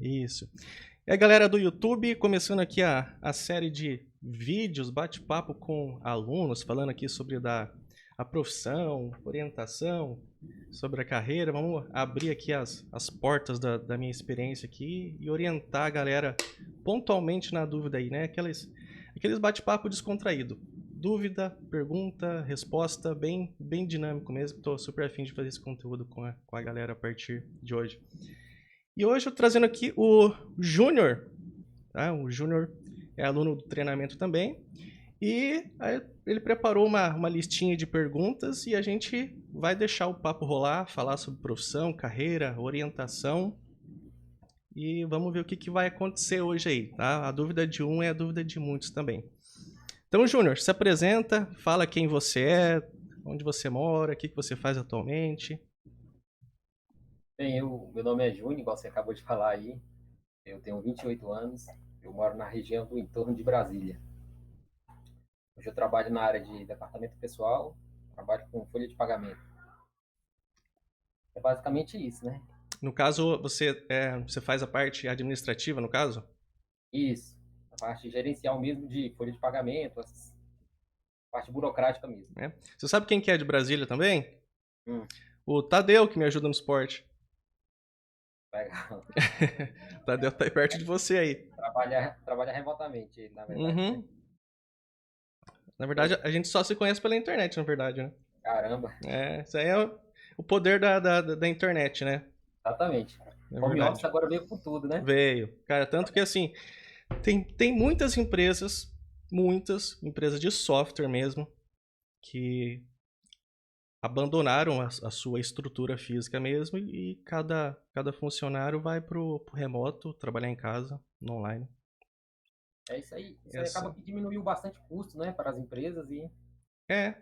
Isso. E aí, galera do YouTube, começando aqui a série de vídeos, bate-papo com alunos, falando aqui sobre a profissão, orientação, sobre a carreira. Vamos abrir aqui as portas da minha experiência aqui e orientar a galera pontualmente na dúvida aí, né? Aqueles bate-papo descontraído. Dúvida, pergunta, resposta, bem dinâmico mesmo. Estou super afim de fazer esse conteúdo com a galera a partir de hoje. E hoje eu tô trazendo aqui o Júnior, tá? O Júnior é aluno do treinamento também. E aí ele preparou uma listinha de perguntas e a gente vai deixar o papo rolar, falar sobre profissão, carreira, orientação. E vamos ver o que vai acontecer hoje aí, tá? A dúvida de um é a dúvida de muitos também. Então, Júnior, se apresenta, fala quem você é, onde você mora, o que você faz atualmente. Bem, meu nome é Júnior, igual você acabou de falar aí. Eu tenho 28 anos, eu moro na região do entorno de Brasília. Hoje eu trabalho na área de departamento pessoal, trabalho com folha de pagamento. É basicamente isso, né? No caso, você faz a parte administrativa, no caso? Isso, a parte gerencial mesmo de folha de pagamento, a parte burocrática mesmo. É. Você sabe quem que é de Brasília também? Hum, O Tadeu, que me ajuda no esporte. legal. O Tadeu tá aí perto de você aí. Trabalha remotamente, na verdade, né? Uhum. Na verdade, Bem, a gente só se conhece pela internet, na verdade, né? caramba, Isso aí é o poder da internet, né? exatamente. Na Home office verdade. agora veio com tudo, né? Veio. Cara, tanto que assim, tem muitas empresas de software mesmo, que abandonaram a sua estrutura física mesmo e cada funcionário vai pro remoto, trabalhar em casa, no online. É isso aí. Isso aí acaba Essa que diminuiu bastante o custo, né, para as empresas e é,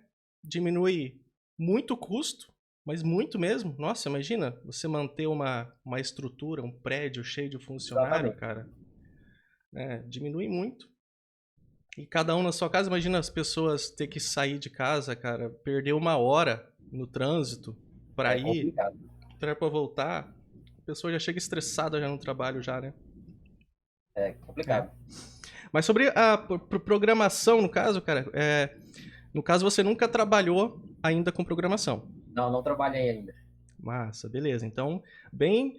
diminui muito o custo, mas muito mesmo. Nossa, imagina você manter uma estrutura, um prédio cheio de funcionário, exatamente. cara, diminui muito. E cada um na sua casa, imagina as pessoas ter que sair de casa, cara, perder 1 hora no trânsito para É ir, complicado. para voltar. A pessoa já chega estressada já no trabalho já, né? É É. complicado. Mas sobre a programação, no caso, cara, no caso você nunca trabalhou ainda com programação. Não, não trabalhei ainda. Massa, beleza. Então, bem.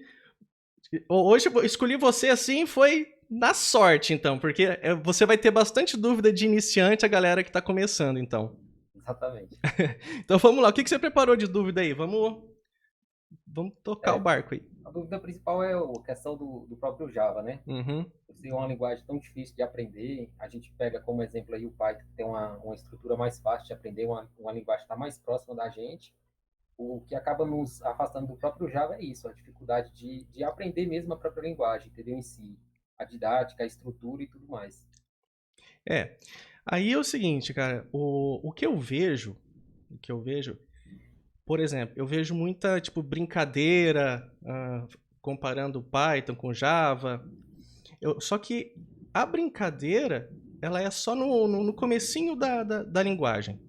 Hoje eu escolhi você assim, foi na sorte, então, porque você vai ter bastante dúvida de iniciante, a galera que tá começando, então. Exatamente. Então vamos lá, o que você preparou de dúvida aí? Vamos tocar o É, barco aí. a dúvida principal é a questão do próprio Java, né? Uhum. Por ser uma linguagem tão difícil de aprender, a gente pega como exemplo aí o Python, que tem uma estrutura mais fácil de aprender, uma linguagem que está mais próxima da gente. O que acaba nos afastando do próprio Java é isso, a dificuldade de aprender mesmo a própria linguagem, entendeu? Em si, a didática, a estrutura e tudo mais. É. Aí é o seguinte, cara, o que eu vejo, por exemplo, eu vejo muita, tipo, brincadeira, comparando Python com Java. Só que a brincadeira, ela é só no comecinho da linguagem.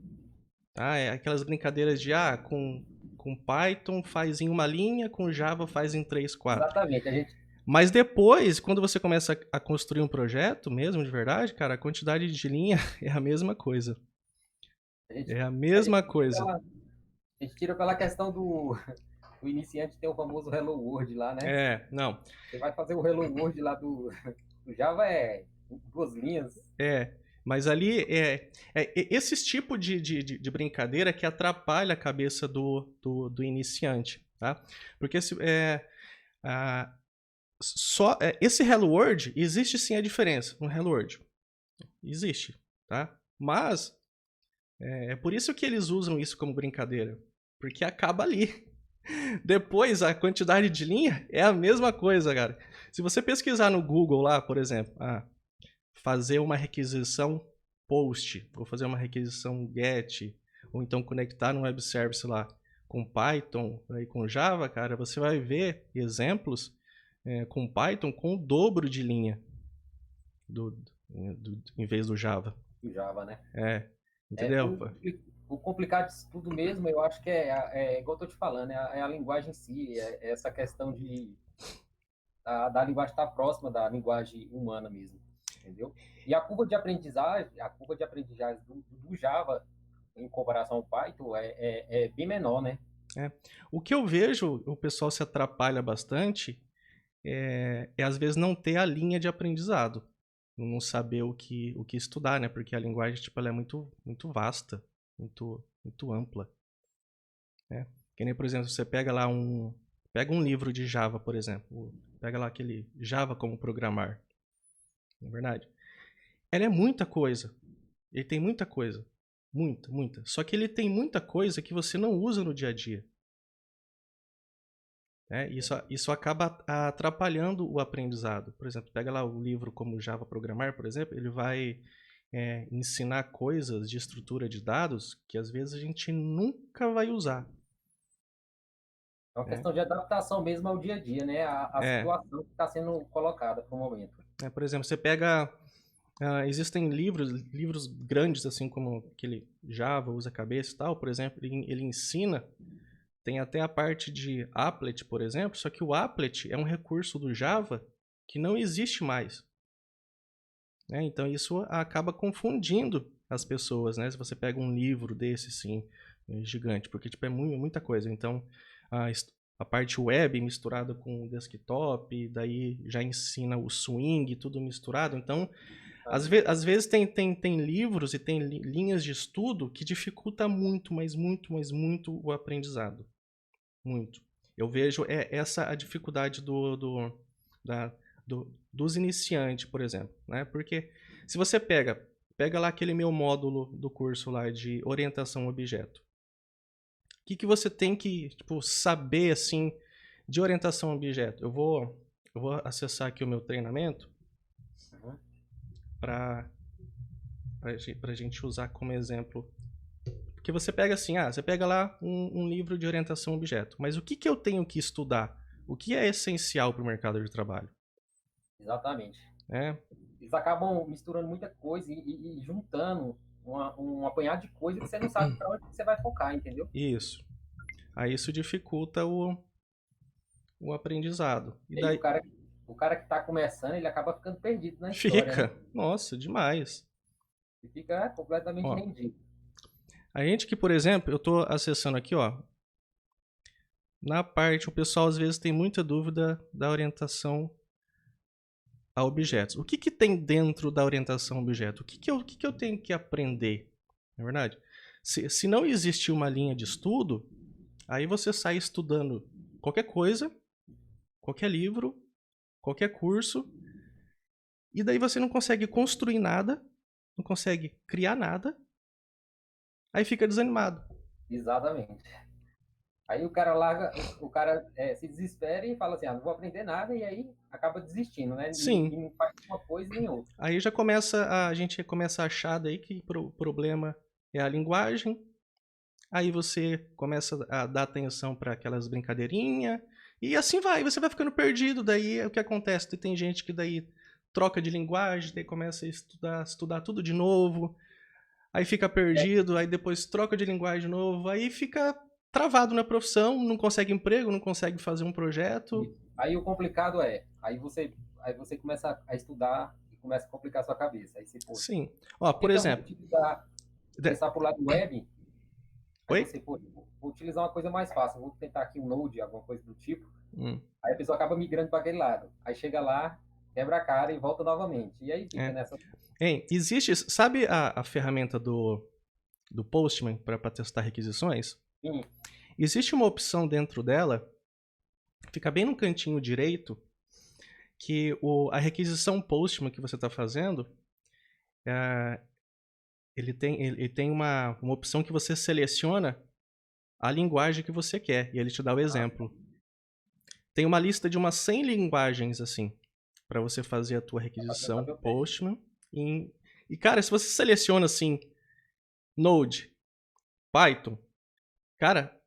Tá? É aquelas brincadeiras de, com Python faz em uma linha, com Java faz em 3, 4. Exatamente, Mas depois, quando você começa a construir um projeto mesmo de verdade, cara, a quantidade de linha é a mesma coisa. a gente, É a a mesma gente tira coisa. a gente tira pela questão do iniciante ter o famoso Hello World lá, né? Não. Você vai fazer o Hello World lá do Java é 2 linhas. Mas ali esses tipos de brincadeira que atrapalha a cabeça do iniciante, tá? Porque a, esse Hello World, existe sim a diferença no Hello World. Existe, tá? Mas é por isso que eles usam isso como brincadeira. Porque acaba ali. Depois, a quantidade de linha é a mesma coisa, cara. Se você pesquisar no Google lá, por exemplo, fazer uma requisição post, ou fazer uma requisição get, ou então conectar no web service lá com Python e com Java, cara, você vai ver exemplos com Python com o dobro de linha em vez do Java. Do Java, né? É, É, entendeu? o complicado disso tudo mesmo, eu acho que é igual eu tô te falando, é a linguagem em si, é essa questão da linguagem estar próxima da linguagem humana mesmo, entendeu? E a curva de aprendizagem do Java em comparação ao Python é bem menor, né? O que eu vejo, o pessoal se atrapalha bastante, às vezes não ter a linha de aprendizado, não saber o que estudar, né? Porque a linguagem, tipo, ela é muito, muito vasta, muito ampla, né? Que nem, por exemplo, você pega lá pega um livro de Java, por exemplo, pega lá aquele Java como programar, não é verdade? Ela é muita coisa, ele tem muita coisa, muita. Só que ele tem muita coisa que você não usa no dia a dia. Isso acaba atrapalhando o aprendizado. Por exemplo, pega lá o livro como Java Programar, por exemplo, ele vai ensinar coisas de estrutura de dados que às vezes a gente nunca vai usar. É uma questão de adaptação mesmo ao dia a dia, né? A situação que está sendo colocada para o momento. Por exemplo, você pega... existem livros grandes, assim como aquele Java, Usa-Cabeça e tal, por exemplo, ele ensina... Tem até a parte de applet, por exemplo, só que o applet é um recurso do Java que não existe mais. Então isso acaba confundindo as pessoas, né? Se você pega um livro desse, assim, gigante, porque tipo, é muita coisa. Então a parte web misturada com o desktop, daí já ensina o swing, tudo misturado. Então, às vezes tem livros e tem linhas de estudo que dificulta muito, mas muito o aprendizado. Muito. Eu vejo essa a dificuldade dos iniciantes, por exemplo, né? Porque se você pega lá aquele meu módulo do curso lá de orientação a objeto, o que você tem que saber assim de orientação a objeto? Eu vou acessar aqui o meu treinamento para a gente usar como exemplo. Porque você pega assim, você pega lá um livro de orientação a objeto, mas o que eu tenho que estudar? O que é essencial para o mercado de trabalho? Exatamente. Eles acabam misturando muita coisa e juntando um apanhado de coisa que você não sabe para onde você vai focar, entendeu? Isso. Aí isso dificulta o aprendizado. E daí o cara que está começando, ele acaba ficando perdido na história. Fica. Né? Nossa, demais. E fica completamente rendido. A gente que, por exemplo, eu estou acessando aqui, ó. Na parte, o pessoal às vezes tem muita dúvida da orientação a objetos. O que tem dentro da orientação a objeto? O que eu tenho que aprender? Não é verdade? Se não existir uma linha de estudo, aí você sai estudando qualquer coisa, qualquer livro, qualquer curso, e daí você não consegue construir nada, não consegue criar nada, aí fica desanimado. Exatamente. Aí o cara se desespera e fala assim, não vou aprender nada, e aí acaba desistindo, né? Sim. E não faz uma coisa nem outra. Aí a gente começa a achar daí que o problema é a linguagem, aí você começa a dar atenção para aquelas brincadeirinhas, e assim vai, você vai ficando perdido, daí o que acontece? Tem gente que daí troca de linguagem, daí começa a estudar tudo de novo, aí fica perdido, aí depois troca de linguagem de novo, aí fica travado na profissão, não consegue emprego, não consegue fazer um projeto. Aí o complicado aí você começa a estudar e começa a complicar a sua cabeça. Aí você, sim. Ó, por exemplo... Começar por lado web, Oi? Você, vou utilizar uma coisa mais fácil, vou tentar aqui um Node, alguma coisa do tipo. Aí a pessoa acaba migrando para aquele lado. Aí chega lá, quebra a cara e volta novamente. E aí fica nessa... existe, sabe a ferramenta do Postman para testar requisições? Sim. Existe uma opção dentro dela, fica bem no cantinho direito, que a requisição Postman que você está fazendo, ele tem uma opção que você seleciona a linguagem que você quer, e ele te dá o exemplo. Tem uma lista de umas 100 linguagens, assim, para você fazer a tua requisição Postman. E, cara, se você seleciona, assim, Node, Python, cara,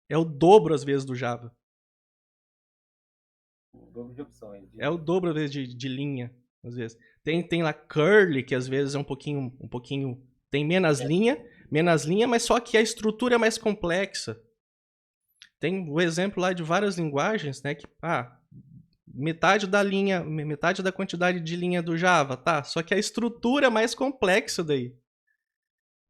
é o dobro, às vezes, do Java. O dobro de opções. É o dobro, às vezes, de linha, às vezes. Tem lá curly, que às vezes é um pouquinho tem menos linha, mas só que a estrutura é mais complexa. Tem o exemplo lá de várias linguagens, né, que, metade da linha, metade da quantidade de linha do Java, tá? Só que a estrutura é mais complexa daí.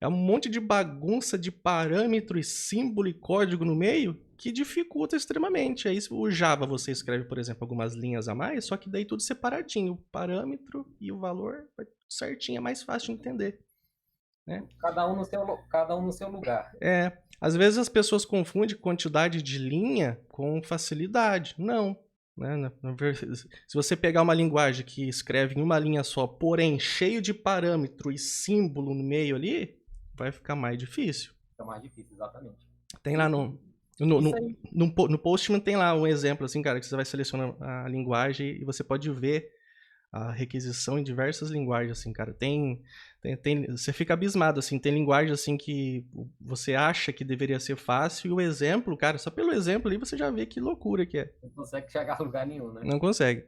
É um monte de bagunça de parâmetro e símbolo e código no meio que dificulta extremamente. Aí o Java você escreve, por exemplo, algumas linhas a mais, só que daí tudo separadinho. O parâmetro e o valor certinho, é mais fácil de entender. Né? Cada um no seu lugar. Às vezes as pessoas confundem quantidade de linha com facilidade. Não. Né? Se você pegar uma linguagem que escreve em uma linha só, porém cheio de parâmetro e símbolo no meio ali, vai ficar mais difícil. Fica mais difícil, exatamente. Tem lá no Postman tem lá um exemplo assim, cara, que você vai selecionar a linguagem e você pode ver a requisição em diversas linguagens, assim, cara. Você fica abismado, assim, tem linguagem assim que você acha que deveria ser fácil e o exemplo, cara, só pelo exemplo ali você já vê que loucura que é. Não consegue chegar a lugar nenhum, né? Não consegue.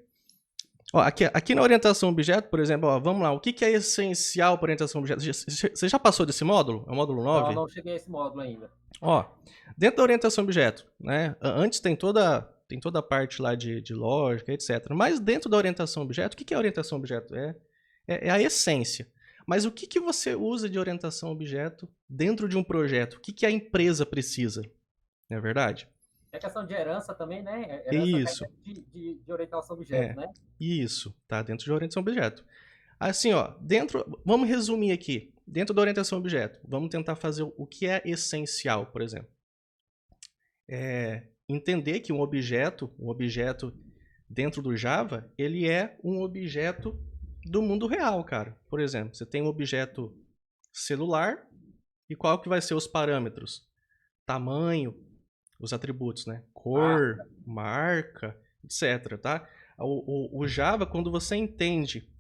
Ó, aqui na orientação objeto, por exemplo, ó, vamos lá, o que é essencial para orientação objeto? Você já passou desse módulo? É o módulo 9? Não cheguei a esse módulo ainda. Ó, dentro da orientação objeto, né? Antes tem toda a parte lá de lógica, etc. Mas dentro da orientação objeto, o que é orientação objeto? É a essência. Mas o que você usa de orientação objeto dentro de um projeto? O que a empresa precisa? Não é verdade? É questão de herança também, né? Isso. De orientação objeto, né? Isso, tá dentro de orientação objeto. Assim, ó, vamos resumir aqui. Dentro da orientação objeto, vamos tentar fazer o que é essencial, por exemplo. Entender que um objeto dentro do Java, ele é um objeto do mundo real, cara. Por exemplo, você tem um objeto celular e qual que vai ser os parâmetros? Tamanho, os atributos, né? Cor, marca, etc, tá? O Java, quando você entende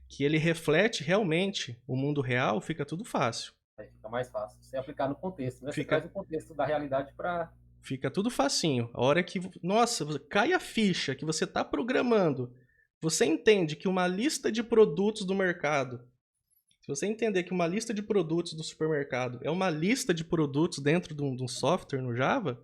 que ele reflete realmente o mundo real, fica tudo fácil. Aí fica mais fácil. Você aplicar no contexto, né? Você traz o contexto da realidade para... Fica tudo facinho. A hora que, nossa, cai a ficha que você está programando, você entende que uma lista de produtos do mercado, se você entender que uma lista de produtos do supermercado é uma lista de produtos dentro de um software no Java,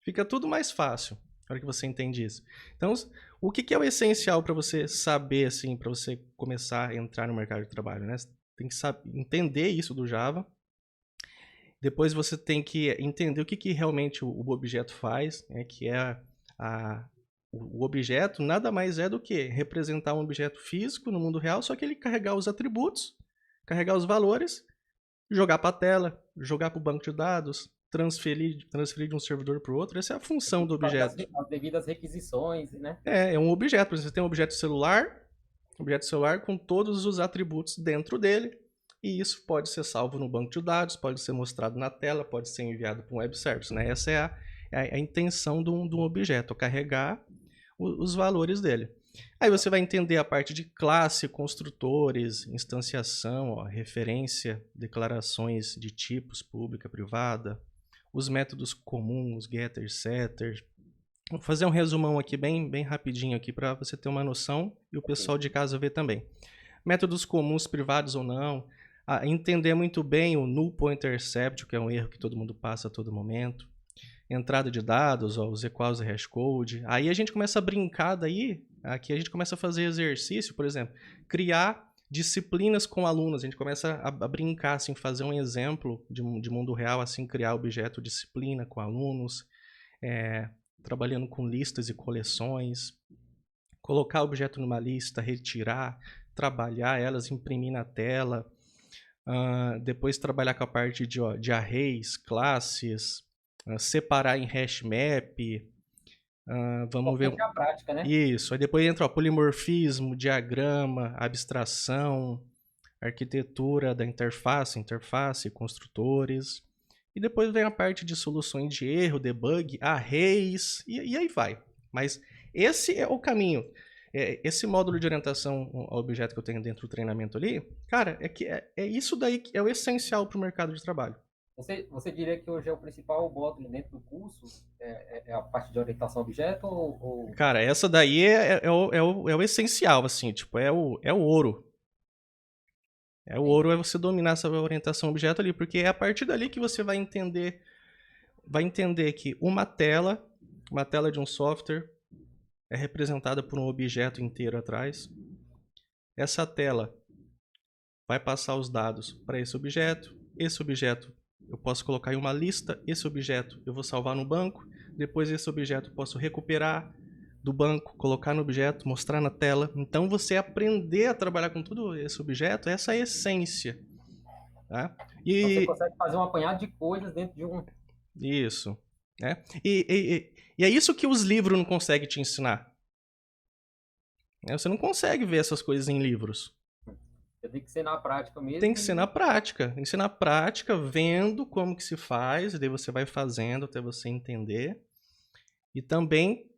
fica tudo mais fácil na hora que você entende isso. Então, o que é o essencial para você saber, assim, para você começar a entrar no mercado de trabalho, né? Você tem que entender isso do Java. Depois você tem que entender o que realmente o objeto faz, né? Que é o objeto nada mais é do que representar um objeto físico no mundo real, só que ele carregar os atributos, carregar os valores, jogar para a tela, jogar para o banco de dados, transferir de um servidor para o outro. Essa é a função do objeto. As devidas requisições, né? É um objeto. Você tem um objeto celular com todos os atributos dentro dele, e isso pode ser salvo no banco de dados, pode ser mostrado na tela, pode ser enviado para um web service, né? Essa é a intenção de um objeto, carregar os valores dele. Aí você vai entender a parte de classe, construtores, instanciação, ó, referência, declarações de tipos, pública, privada, os métodos comuns, getter, setter. Vou fazer um resumão aqui bem rapidinho aqui para você ter uma noção e o pessoal de casa ver também. Métodos comuns, privados ou não. Entender muito bem o null pointer intercept, que é um erro que todo mundo passa a todo momento. Entrada de dados, ó, os equals e hashcode. Aí a gente começa a brincar daí, aqui a gente começa a fazer exercício, por exemplo, criar disciplinas com alunos. A gente começa a brincar, assim, fazer um exemplo de mundo real, assim, criar objeto disciplina com alunos, trabalhando com listas e coleções, colocar objeto numa lista, retirar, trabalhar elas, imprimir na tela, depois trabalhar com a parte de arrays, classes, separar em hash map, vamos ver a prática, né? Isso, aí depois entra polimorfismo, diagrama, abstração, arquitetura da interface, construtores, e depois vem a parte de soluções de erro, debug, arrays, e aí vai. Mas esse é o caminho. Esse módulo de orientação ao objeto que eu tenho dentro do treinamento ali, cara, é isso daí que é o essencial para o mercado de trabalho. Você diria que hoje é o principal módulo dentro do curso? É a parte de orientação a objeto ou... Cara, essa daí é o essencial, assim, tipo, é o ouro. O ouro é você dominar essa orientação a objeto ali, porque é a partir dali que você vai entender que uma tela de um software, é representada por um objeto inteiro atrás. Essa tela vai passar os dados para esse objeto. Esse objeto eu posso colocar em uma lista. Esse objeto eu vou salvar no banco. Depois esse objeto eu posso recuperar do banco, colocar no objeto, mostrar na tela. Então você aprender a trabalhar com tudo esse objeto, essa é a essência. Tá? Então você consegue fazer um apanhado de coisas dentro de um... Isso. Né? E é isso que os livros não conseguem te ensinar. Você não consegue ver essas coisas em livros. Tem que ser na prática mesmo. Tem que ser na prática. Tem que ser na prática, vendo como que se faz, e daí você vai fazendo até você entender. E também,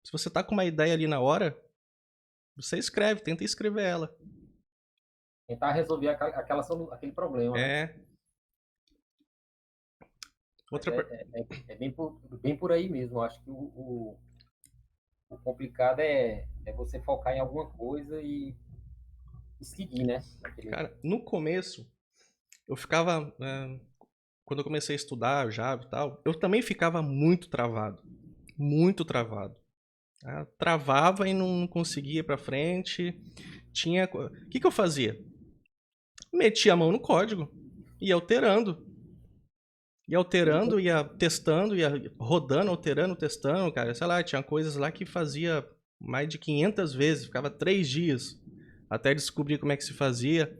se você tá com uma ideia ali na hora, você escreve, tenta escrever ela. Tentar resolver aquele problema. É. Né? É bem por aí mesmo. Eu acho que o complicado é você focar em alguma coisa e seguir, né? Cara, no começo, eu ficava... quando eu comecei a estudar Java e tal, eu também ficava muito travado. Muito travado. Travava e não conseguia ir pra frente. O que eu fazia? Metia a mão no código, ia alterando. Ia testando, ia rodando, alterando, testando, cara. Sei lá, tinha coisas lá que fazia mais de 500 vezes, ficava 3 dias até descobrir como é que se fazia.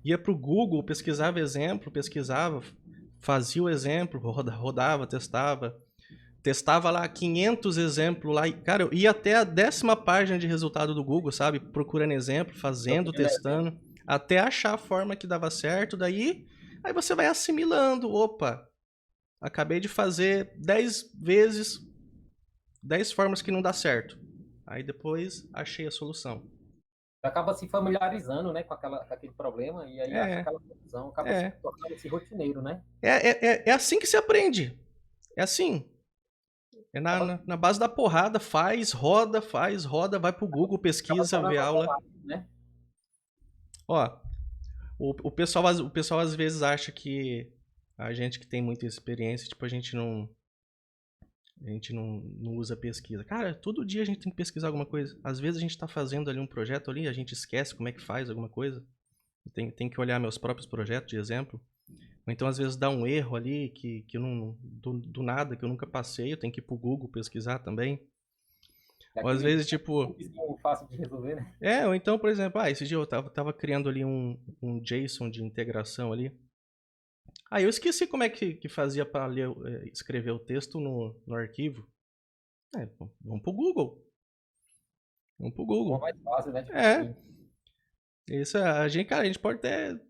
Ia pro Google, pesquisava exemplo, fazia o exemplo, rodava, testava lá 500 exemplos lá. Cara, eu ia até a 10ª página de resultado do Google, sabe? Procurando exemplo, fazendo, testando, até achar a forma que dava certo. Daí, aí você vai assimilando. Opa, acabei de fazer 10 vezes, 10 formas que não dá certo. Aí depois achei a solução. Acaba se familiarizando, né, com aquele problema e aí acha aquela solução. Acaba se tornando esse rotineiro, né? É assim que se aprende. É assim. É na base da porrada, roda, vai pro Google, pesquisa, vê aula. Né? Ó, o pessoal às vezes acha que a gente que tem muita experiência, tipo, a gente não usa pesquisa. Cara, todo dia a gente tem que pesquisar alguma coisa. Às vezes a gente tá fazendo ali um projeto ali, a gente esquece como é que faz alguma coisa. Tem que olhar meus próprios projetos de exemplo. Ou então às vezes dá um erro ali que eu não, do nada, que eu nunca passei, eu tenho que ir pro Google pesquisar também. Ou às vezes, tipo... fácil de resolver, né? ou então, por exemplo, esse dia eu tava criando ali um JSON de integração ali. Eu esqueci como é que fazia para escrever o texto no arquivo. Vamos pro Google. Vamos pro Google. Mais fácil, né? Isso, a gente pode ter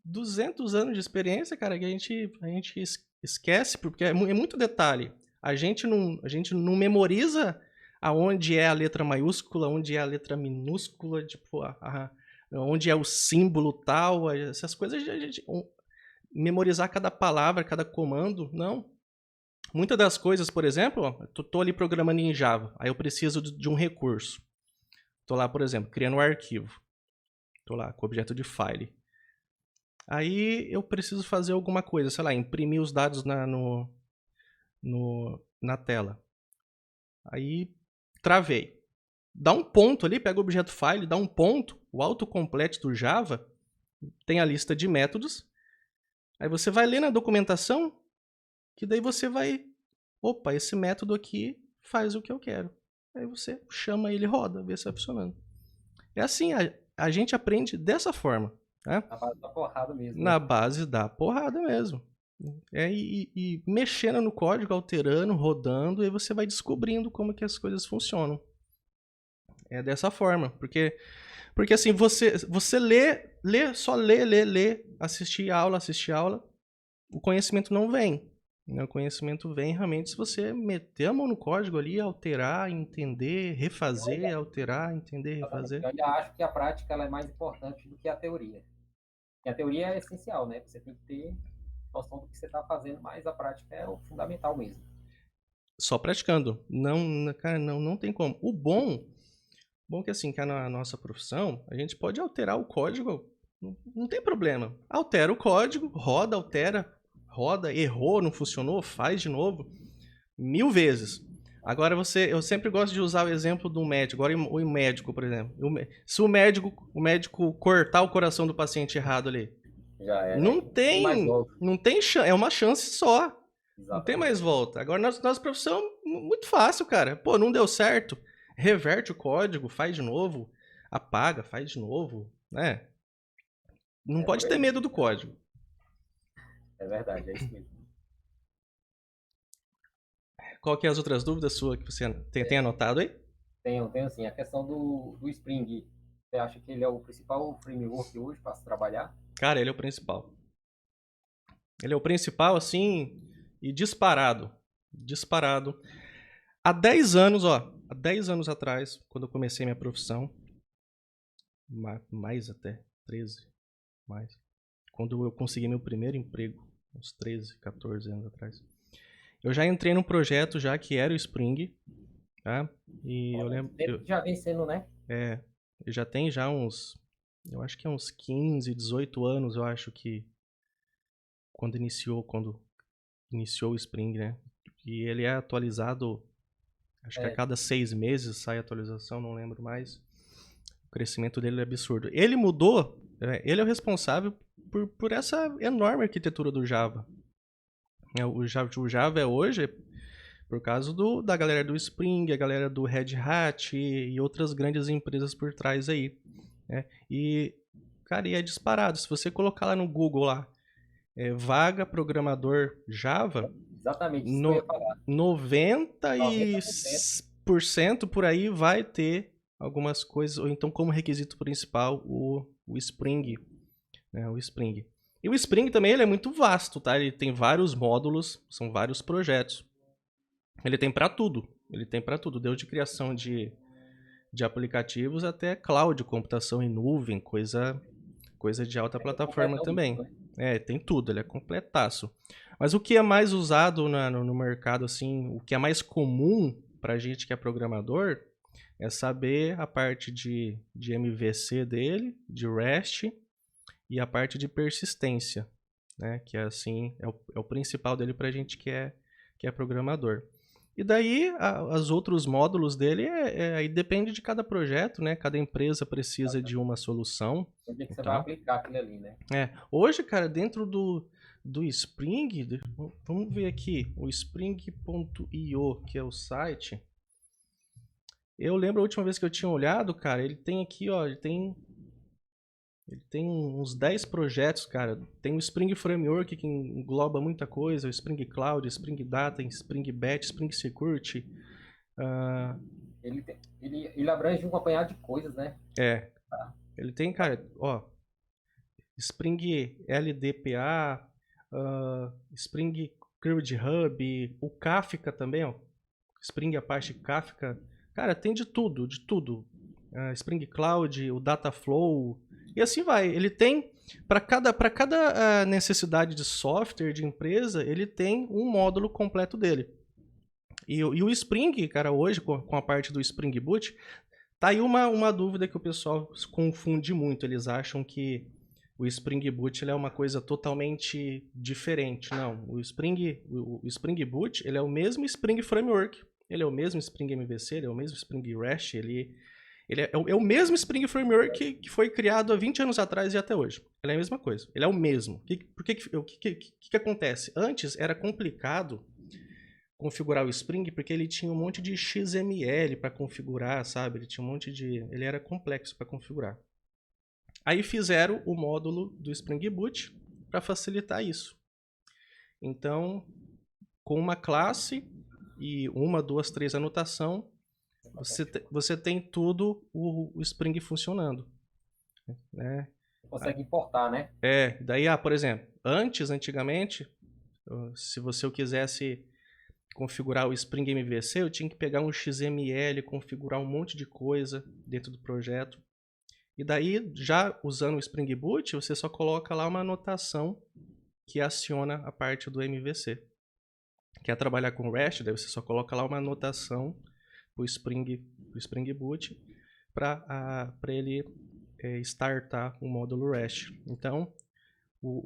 200 anos de experiência, cara, que a gente esquece, porque é muito detalhe. A gente não memoriza aonde é a letra maiúscula, onde é a letra minúscula, tipo, onde é o símbolo tal, essas coisas a gente... Memorizar cada palavra, cada comando, não. Muitas das coisas, por exemplo, tô ali programando em Java, aí eu preciso de um recurso. Tô lá, por exemplo, criando um arquivo. Tô lá com o objeto de file. Aí eu preciso fazer alguma coisa, sei lá, imprimir os dados na tela. Aí travei. Dá um ponto ali, pega o objeto file, dá um ponto, o autocomplete do Java tem a lista de métodos. Aí você vai ler na documentação, que daí você vai... Opa, esse método aqui faz o que eu quero. Aí você chama ele, roda, vê se está funcionando. É assim, a gente aprende dessa forma. Né? Na base da porrada mesmo. Na base da porrada mesmo. E mexendo no código, alterando, rodando, aí você vai descobrindo como que as coisas funcionam. É dessa forma, porque assim, você só lê, assistir aula, o conhecimento não vem. O conhecimento vem realmente se você meter a mão no código ali, alterar, entender, refazer, alterar, entender, refazer. Eu ainda acho que a prática ela é mais importante do que a teoria. E a teoria é essencial, né? Você tem que ter noção do que você está fazendo, mas a prática é o fundamental mesmo. Só praticando. Cara, não tem como. O bom que assim, que na nossa profissão, a gente pode alterar o código, não tem problema. Altera o código, roda, errou, não funcionou, faz de novo, 1000 vezes. Agora eu sempre gosto de usar o exemplo do médico. Agora o médico, por exemplo. Se o médico cortar o coração do paciente errado ali, Já era. não Aí não tem mais tem, volta. não tem chance, é uma chance só. Não tem Exatamente. mais volta. Agora, nossa profissão, muito fácil, cara. Pô, não deu certo. Reverte o código, faz de novo. Apaga, faz de novo. Né? Não É por pode ter aí. medo do código. É verdade, é isso mesmo. Qual que é as outras dúvidas suas que você tem anotado aí? Tenho assim, a questão do Spring. Você acha que ele é o principal framework hoje para se trabalhar? Cara, ele é o principal. Ele é o principal, assim, e disparado. Disparado. Há 10 anos, ó. Há 10 anos atrás, quando eu comecei minha profissão, mais até, 13, mais. Quando eu consegui meu primeiro emprego, uns 13, 14 anos atrás. Eu já entrei num projeto já que era o Spring, tá? E eu lembro, Tempo que já vem sendo, né? eu já tem já uns, eu acho que é uns 15, 18 anos, eu acho que quando iniciou o Spring, né? E ele é atualizado, acho que a É, cada 6 meses sai atualização, não lembro mais. O crescimento dele é absurdo. Ele mudou, ele é o responsável por essa enorme arquitetura do Java. O Java é hoje por causa da galera do Spring, a galera do Red Hat e outras grandes empresas por trás aí. Né? E, cara, e é disparado. Se você colocar lá no Google lá, vaga programador Java, exatamente isso que eu ia no, falar. 90%. 90% por aí vai ter algumas coisas, ou então como requisito principal o Spring, né, o Spring. E o Spring também ele é muito vasto, tá? Ele tem vários módulos, são vários projetos. Ele tem para tudo, desde criação de aplicativos até cloud, computação em nuvem, coisa de alta plataforma Completão também. tudo, né? Tem tudo, ele é completaço. Mas o que é mais usado no mercado, assim, o que é mais comum pra gente que é programador, é saber a parte de MVC dele, de REST e a parte de persistência, né? Que é assim, é o principal dele pra gente que é programador. E daí, os outros módulos dele, aí depende de cada projeto, né? Cada empresa precisa de uma solução Onde é que e você vai tal. aplicar aquilo ali, né? Hoje, cara, dentro do Spring, vamos ver aqui, o Spring.io, que é o site. Eu lembro a última vez que eu tinha olhado, cara, ele tem aqui, ó, ele tem uns 10 projetos, cara. Tem o Spring Framework, que engloba muita coisa, o Spring Cloud, Spring Data, Spring Batch, Spring Security. Ah, Ele abrange um apanhado de coisas, né? ele tem, cara, ó, Spring LDPA, Spring Cloud Hub, o Kafka também, ó. Spring Apache Kafka. Cara, tem de tudo, de tudo. Spring Cloud, o Dataflow, e assim vai. Ele tem, para cada necessidade de software, de empresa, ele tem um módulo completo dele. E o Spring, cara, hoje, com a parte do Spring Boot, tá aí uma dúvida que o pessoal se confunde muito. Eles acham que o Spring Boot ele é uma coisa totalmente diferente. Não, o Spring Boot ele é o mesmo Spring Framework, ele é o mesmo Spring MVC, ele é o mesmo Spring REST, ele é o mesmo Spring Framework que foi criado há 20 anos atrás e até hoje. Ele é a mesma coisa, ele é o mesmo. O que acontece? Antes era complicado configurar o Spring porque ele tinha um monte de XML para configurar, sabe? Ele tinha um monte de... Ele era complexo para configurar. Aí fizeram o módulo do Spring Boot para facilitar isso. Então, com uma classe e uma, duas, três anotação, você tem tudo o Spring funcionando. Né? Consegue importar, né? Daí, por exemplo, antigamente, se você quisesse configurar o Spring MVC, eu tinha que pegar um XML, configurar um monte de coisa dentro do projeto. E daí, já usando o Spring Boot, você só coloca lá uma anotação que aciona a parte do MVC. Quer trabalhar com REST, daí você só coloca lá uma anotação para o Spring Boot para ele startar o módulo REST. Então,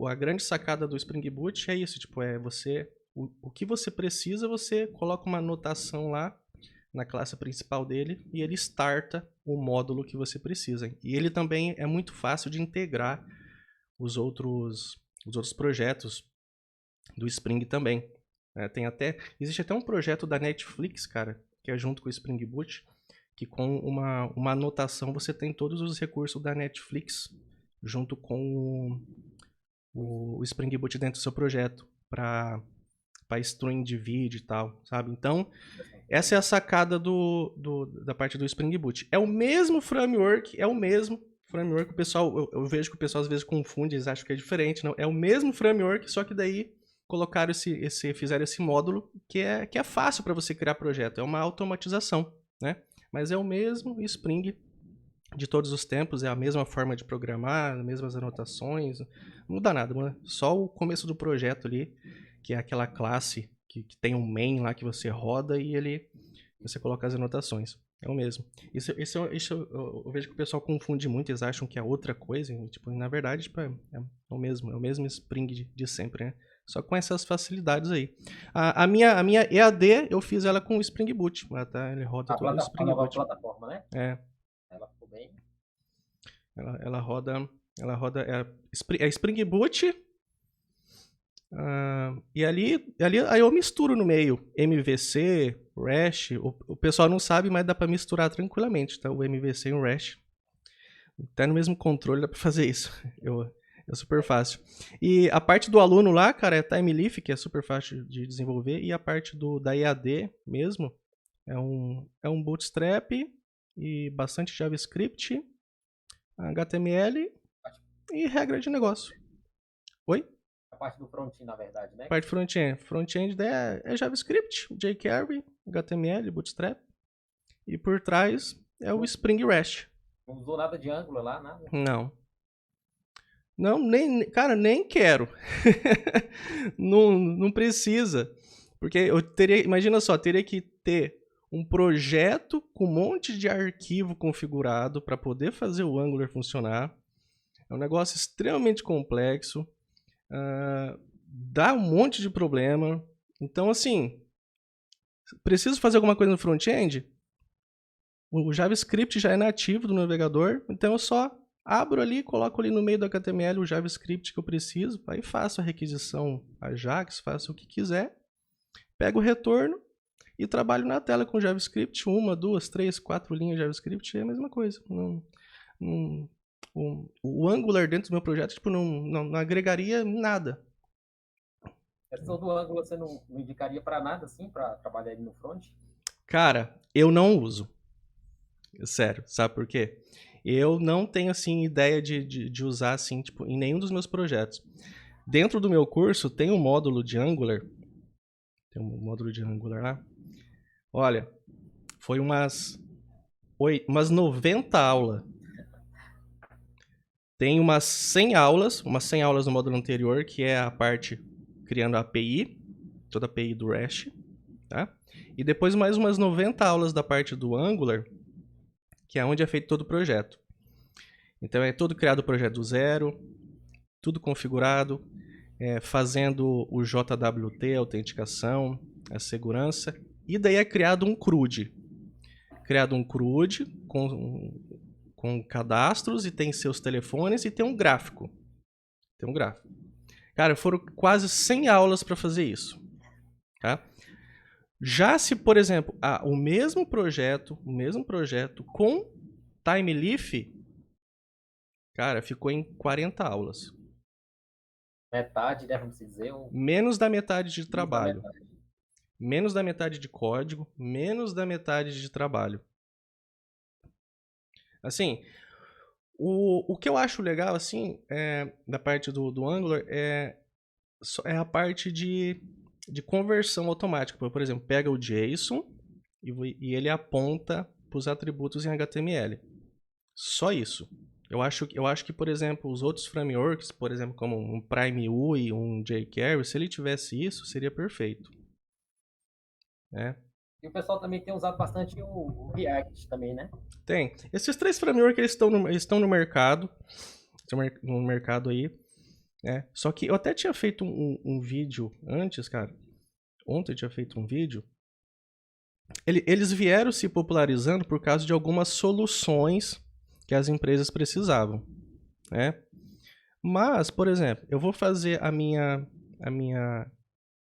a grande sacada do Spring Boot é isso, tipo, o que você precisa, você coloca uma anotação lá na classe principal dele e ele starta o módulo que você precisa. E ele também é muito fácil de integrar os outros projetos do Spring também. Existe até um projeto da Netflix, cara, que é junto com o Spring Boot, que com uma anotação você tem todos os recursos da Netflix junto com o Spring Boot dentro do seu projeto para stream de vídeo e tal, sabe? Então, essa é a sacada da parte do Spring Boot. É o mesmo framework, o pessoal, eu vejo que o pessoal às vezes confunde, eles acham que é diferente, não, é o mesmo framework, só que daí colocaram fizeram esse módulo que é fácil para você criar projeto, é uma automatização, né? Mas é o mesmo Spring de todos os tempos, é a mesma forma de programar, as mesmas anotações, não muda nada, né? Só o começo do projeto ali, que é aquela classe que tem um main lá que você roda e você coloca as anotações. É o mesmo. Isso eu vejo que o pessoal confunde muito, eles acham que é outra coisa, e, tipo, na verdade tipo, é o mesmo Spring de sempre, né? Só com essas facilidades aí. A minha EAD, eu fiz ela com o Spring Boot. Ele roda todo o Spring nova Boot. plataforma, né? É. Ela ficou bem. Ela roda. É Spring Boot. E ali aí eu misturo no meio. MVC, REST. O pessoal não sabe, mas dá pra misturar tranquilamente, tá? O MVC e o REST. Até no mesmo controle dá pra fazer isso. É super fácil. E a parte do aluno lá, cara, é TimeLeaf, que é super fácil de desenvolver. E a parte da EAD mesmo é um Bootstrap e bastante JavaScript, HTML e regra de negócio. Oi? A parte do front-end, na verdade, né? A parte front-end. Front-end é JavaScript, jQuery, HTML, Bootstrap. E por trás é o Spring REST. Não usou nada de Angular lá, nada? Não. Não, cara, nem quero. não precisa. Porque imagina só, teria que ter um projeto com um monte de arquivo configurado para poder fazer o Angular funcionar. É um negócio extremamente complexo. Dá um monte de problema. Então, assim, preciso fazer alguma coisa no front-end? O JavaScript já é nativo do navegador, então eu só abro ali, coloco ali no meio do HTML o JavaScript que eu preciso, aí faço a requisição Ajax, faço o que quiser, pego o retorno e trabalho na tela com JavaScript, 1, 2, 3, 4 linhas de JavaScript, é a mesma coisa. O Angular dentro do meu projeto tipo, não agregaria nada. A questão do Angular você não indicaria para nada, assim, para trabalhar ali no front? Cara, eu não uso. Sério, sabe por quê? Eu não tenho, assim, ideia de usar, assim, tipo, em nenhum dos meus projetos. Dentro do meu curso tem um módulo de Angular. Tem um módulo de Angular lá. Olha, foi umas 90 aulas. Tem umas 100 aulas no módulo anterior, que é a parte criando a API, toda a API do REST, tá? E depois mais umas 90 aulas da parte do Angular, que é onde é feito todo o projeto. Então é todo criado o projeto do zero, tudo configurado, fazendo o JWT, a autenticação, a segurança, e daí é criado um CRUD. Criado um CRUD com cadastros e tem seus telefones e tem um gráfico. Cara, foram quase 100 aulas para fazer isso. Tá? Já se, por exemplo, o mesmo projeto com TimeLeaf, cara, ficou em 40 aulas. Metade, né, vamos dizer? Menos da metade de trabalho. Menos da metade de código, menos da metade de trabalho. Assim, o que eu acho legal, assim, da parte do Angular é a parte de conversão automática. Por exemplo, pega o JSON e ele aponta para os atributos em HTML. Só isso. Eu acho que, por exemplo, os outros frameworks, por exemplo, como um Prime UI, um jQuery, se ele tivesse isso, seria perfeito. E o pessoal também tem usado bastante o React também, né? Tem. Esses 3 frameworks eles estão no mercado. No mercado aí. Só que eu até tinha feito um vídeo antes, cara. Ontem eu tinha feito um vídeo Eles vieram se popularizando por causa de algumas soluções que as empresas precisavam, né? Mas, por exemplo, eu vou fazer a minha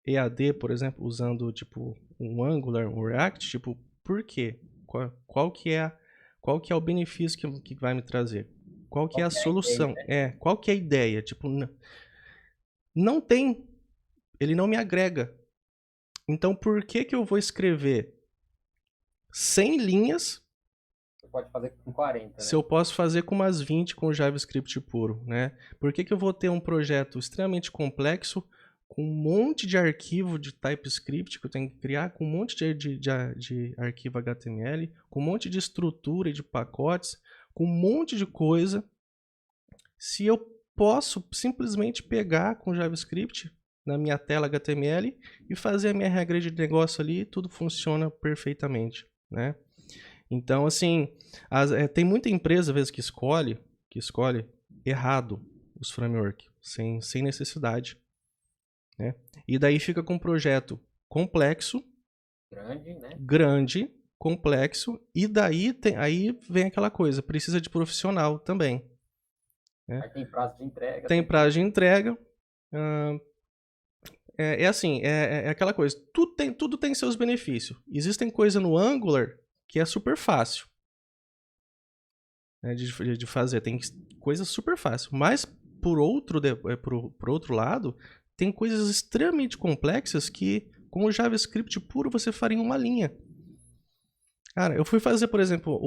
EAD, por exemplo, usando tipo um Angular, um React, tipo, por quê? Qual que é o benefício que vai me trazer? Qual que é a Qual que é a ideia, solução? né? Qual que é a ideia? Tipo, não tem, ele não me agrega. Então, por que que eu vou escrever 100 linhas Você pode fazer com 40, se né? eu posso fazer com umas 20 com JavaScript puro, né? Por que que eu vou ter um projeto extremamente complexo com um monte de arquivo de TypeScript que eu tenho que criar, com um monte de arquivo HTML, com um monte de estrutura e de pacotes, com um monte de coisa, se eu posso simplesmente pegar com JavaScript na minha tela HTML e fazer a minha regra de negócio ali, tudo funciona perfeitamente, né? Então, assim, tem muita empresa, às vezes, que escolhe errado os frameworks, sem necessidade, né? E daí fica com um projeto complexo, Grande, né? grande, complexo, e daí aí vem aquela coisa, precisa de profissional também, né? Aí tem prazo de entrega, Tem tem tudo. prazo de entrega, assim, é aquela coisa, tudo tem seus benefícios. Existem coisas no Angular que é super fácil, né, de fazer, tem coisas super fácil, mas por outro lado, tem coisas extremamente complexas que com o JavaScript puro você faria em uma linha. Cara, eu fui fazer, por exemplo,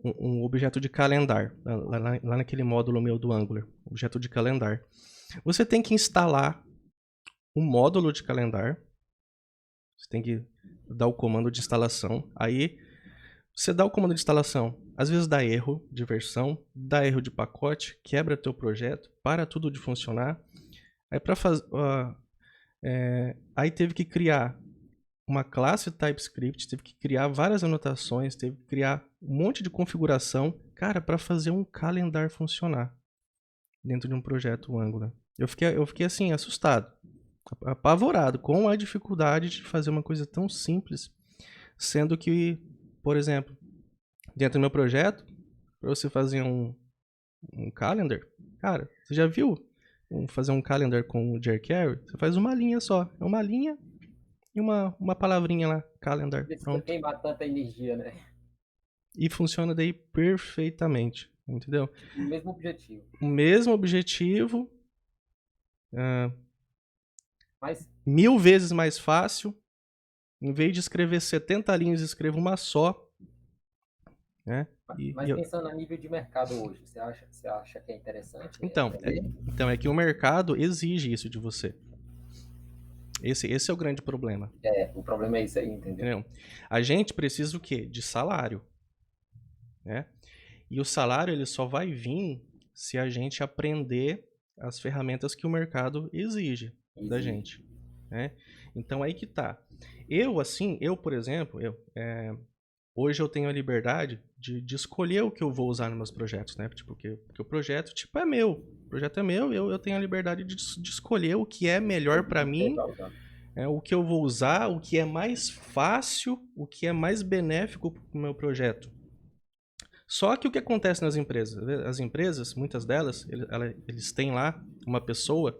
um objeto de calendar, lá naquele módulo meu do Angular, objeto de calendar. Você tem que instalar um módulo de calendar, você tem que dar o comando de instalação, aí você dá o comando de instalação, às vezes dá erro de versão, dá erro de pacote, quebra teu projeto, para tudo de funcionar. Aí para fazer, aí teve que criar uma classe TypeScript, teve que criar várias anotações, teve que criar um monte de configuração, cara, para fazer um calendar funcionar dentro de um projeto Angular. Eu fiquei assim assustado, apavorado com a dificuldade de fazer uma coisa tão simples, sendo que, por exemplo, dentro do meu projeto, para você fazer um calendar, cara, você já viu fazer um calendar com o jQuery? Você faz uma linha só, é uma linha e uma palavrinha lá, calendar, Não precisa pronto. queimar tanta energia, né? E funciona daí perfeitamente, entendeu? O mesmo objetivo. O mesmo objetivo, Mas, 1000 vezes mais fácil. Em vez de escrever 70 linhas, escrevo uma só, né? mas pensando a nível de mercado hoje, você acha que é interessante Então, aprender? então, é que o mercado exige isso de você. Esse é o grande problema, O problema é isso aí, entendeu? entendeu? A gente precisa o quê? De salário, né? E o salário ele só vai vir se a gente aprender as ferramentas que o mercado exige da gente, né? Então aí que tá. Por exemplo, hoje eu tenho a liberdade de escolher o que eu vou usar nos meus projetos, né? Tipo, porque o projeto tipo, é meu. O projeto é meu, eu tenho a liberdade de escolher o que é melhor para mim, o que eu vou usar, o que é mais fácil, o que é mais benéfico para o meu projeto. Só que o que acontece nas empresas? As empresas, muitas delas, eles têm lá uma pessoa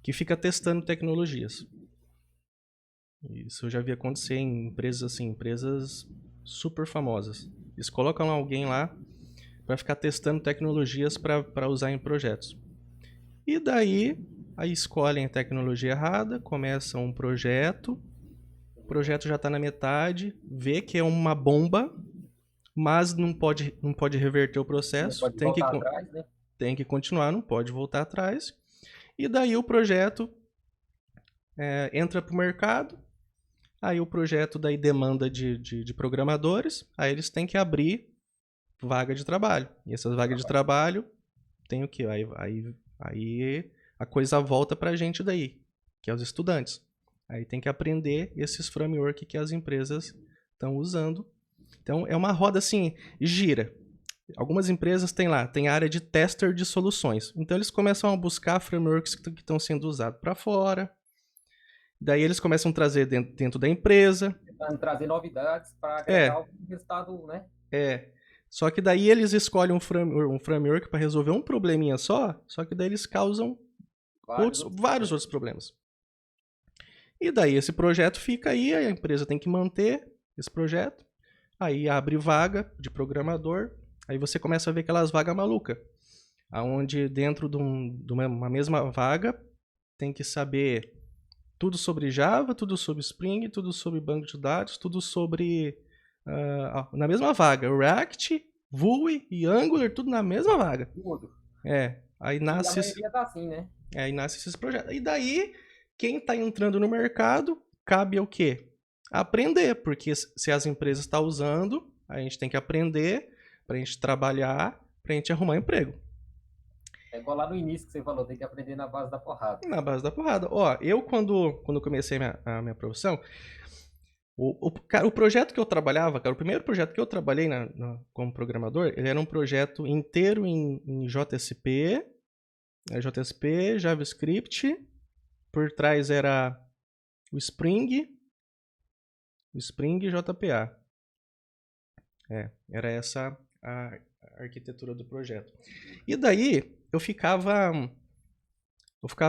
que fica testando tecnologias. Isso eu já vi acontecer em empresas assim, empresas super famosas. Eles colocam alguém lá para ficar testando tecnologias para usar em projetos. E daí, aí escolhem a tecnologia errada, começam um projeto, o projeto já está na metade, vê que é uma bomba, mas não pode reverter o processo, Não pode voltar atrás, né? tem que continuar, não pode voltar atrás. E daí o projeto entra para o mercado, aí o projeto daí demanda de programadores, aí eles têm que abrir vaga de trabalho. E essas vagas de trabalho tem o quê? Aí a coisa volta pra gente daí, que é os estudantes. Aí tem que aprender esses frameworks que as empresas estão usando. Então é uma roda assim, gira. Algumas empresas têm lá, tem a área de tester de soluções. Então eles começam a buscar frameworks que estão sendo usados para fora. Daí eles começam a trazer dentro da empresa. Tentando trazer novidades para agregar É, algum resultado, né? é. Só que daí eles escolhem um framework para resolver um probleminha só que daí eles causam Vários outros vários outros problemas. E daí esse projeto fica aí, a empresa tem que manter esse projeto. Aí abre vaga de programador, aí você começa a ver aquelas vagas malucas, aonde dentro de uma mesma vaga tem que saber tudo sobre Java, tudo sobre Spring, tudo sobre banco de dados, tudo sobre na mesma vaga, React, Vue e Angular, tudo na mesma vaga. tudo. Aí E a nasce, maioria tá assim, né? aí nasce esses projetos. E daí, quem está entrando no mercado, cabe o quê? Aprender, porque se as empresas estão usando, a gente tem que aprender para a gente trabalhar, para a gente arrumar emprego. É igual lá no início que você falou, tem que aprender na base da porrada. Na base da porrada. Ó, eu quando comecei a minha profissão, cara, o projeto que eu trabalhava, cara, o primeiro projeto que eu trabalhei como programador, ele era um projeto inteiro em JSP, JavaScript, por trás era o Spring e JPA. Era essa a arquitetura do projeto. E daí eu ficava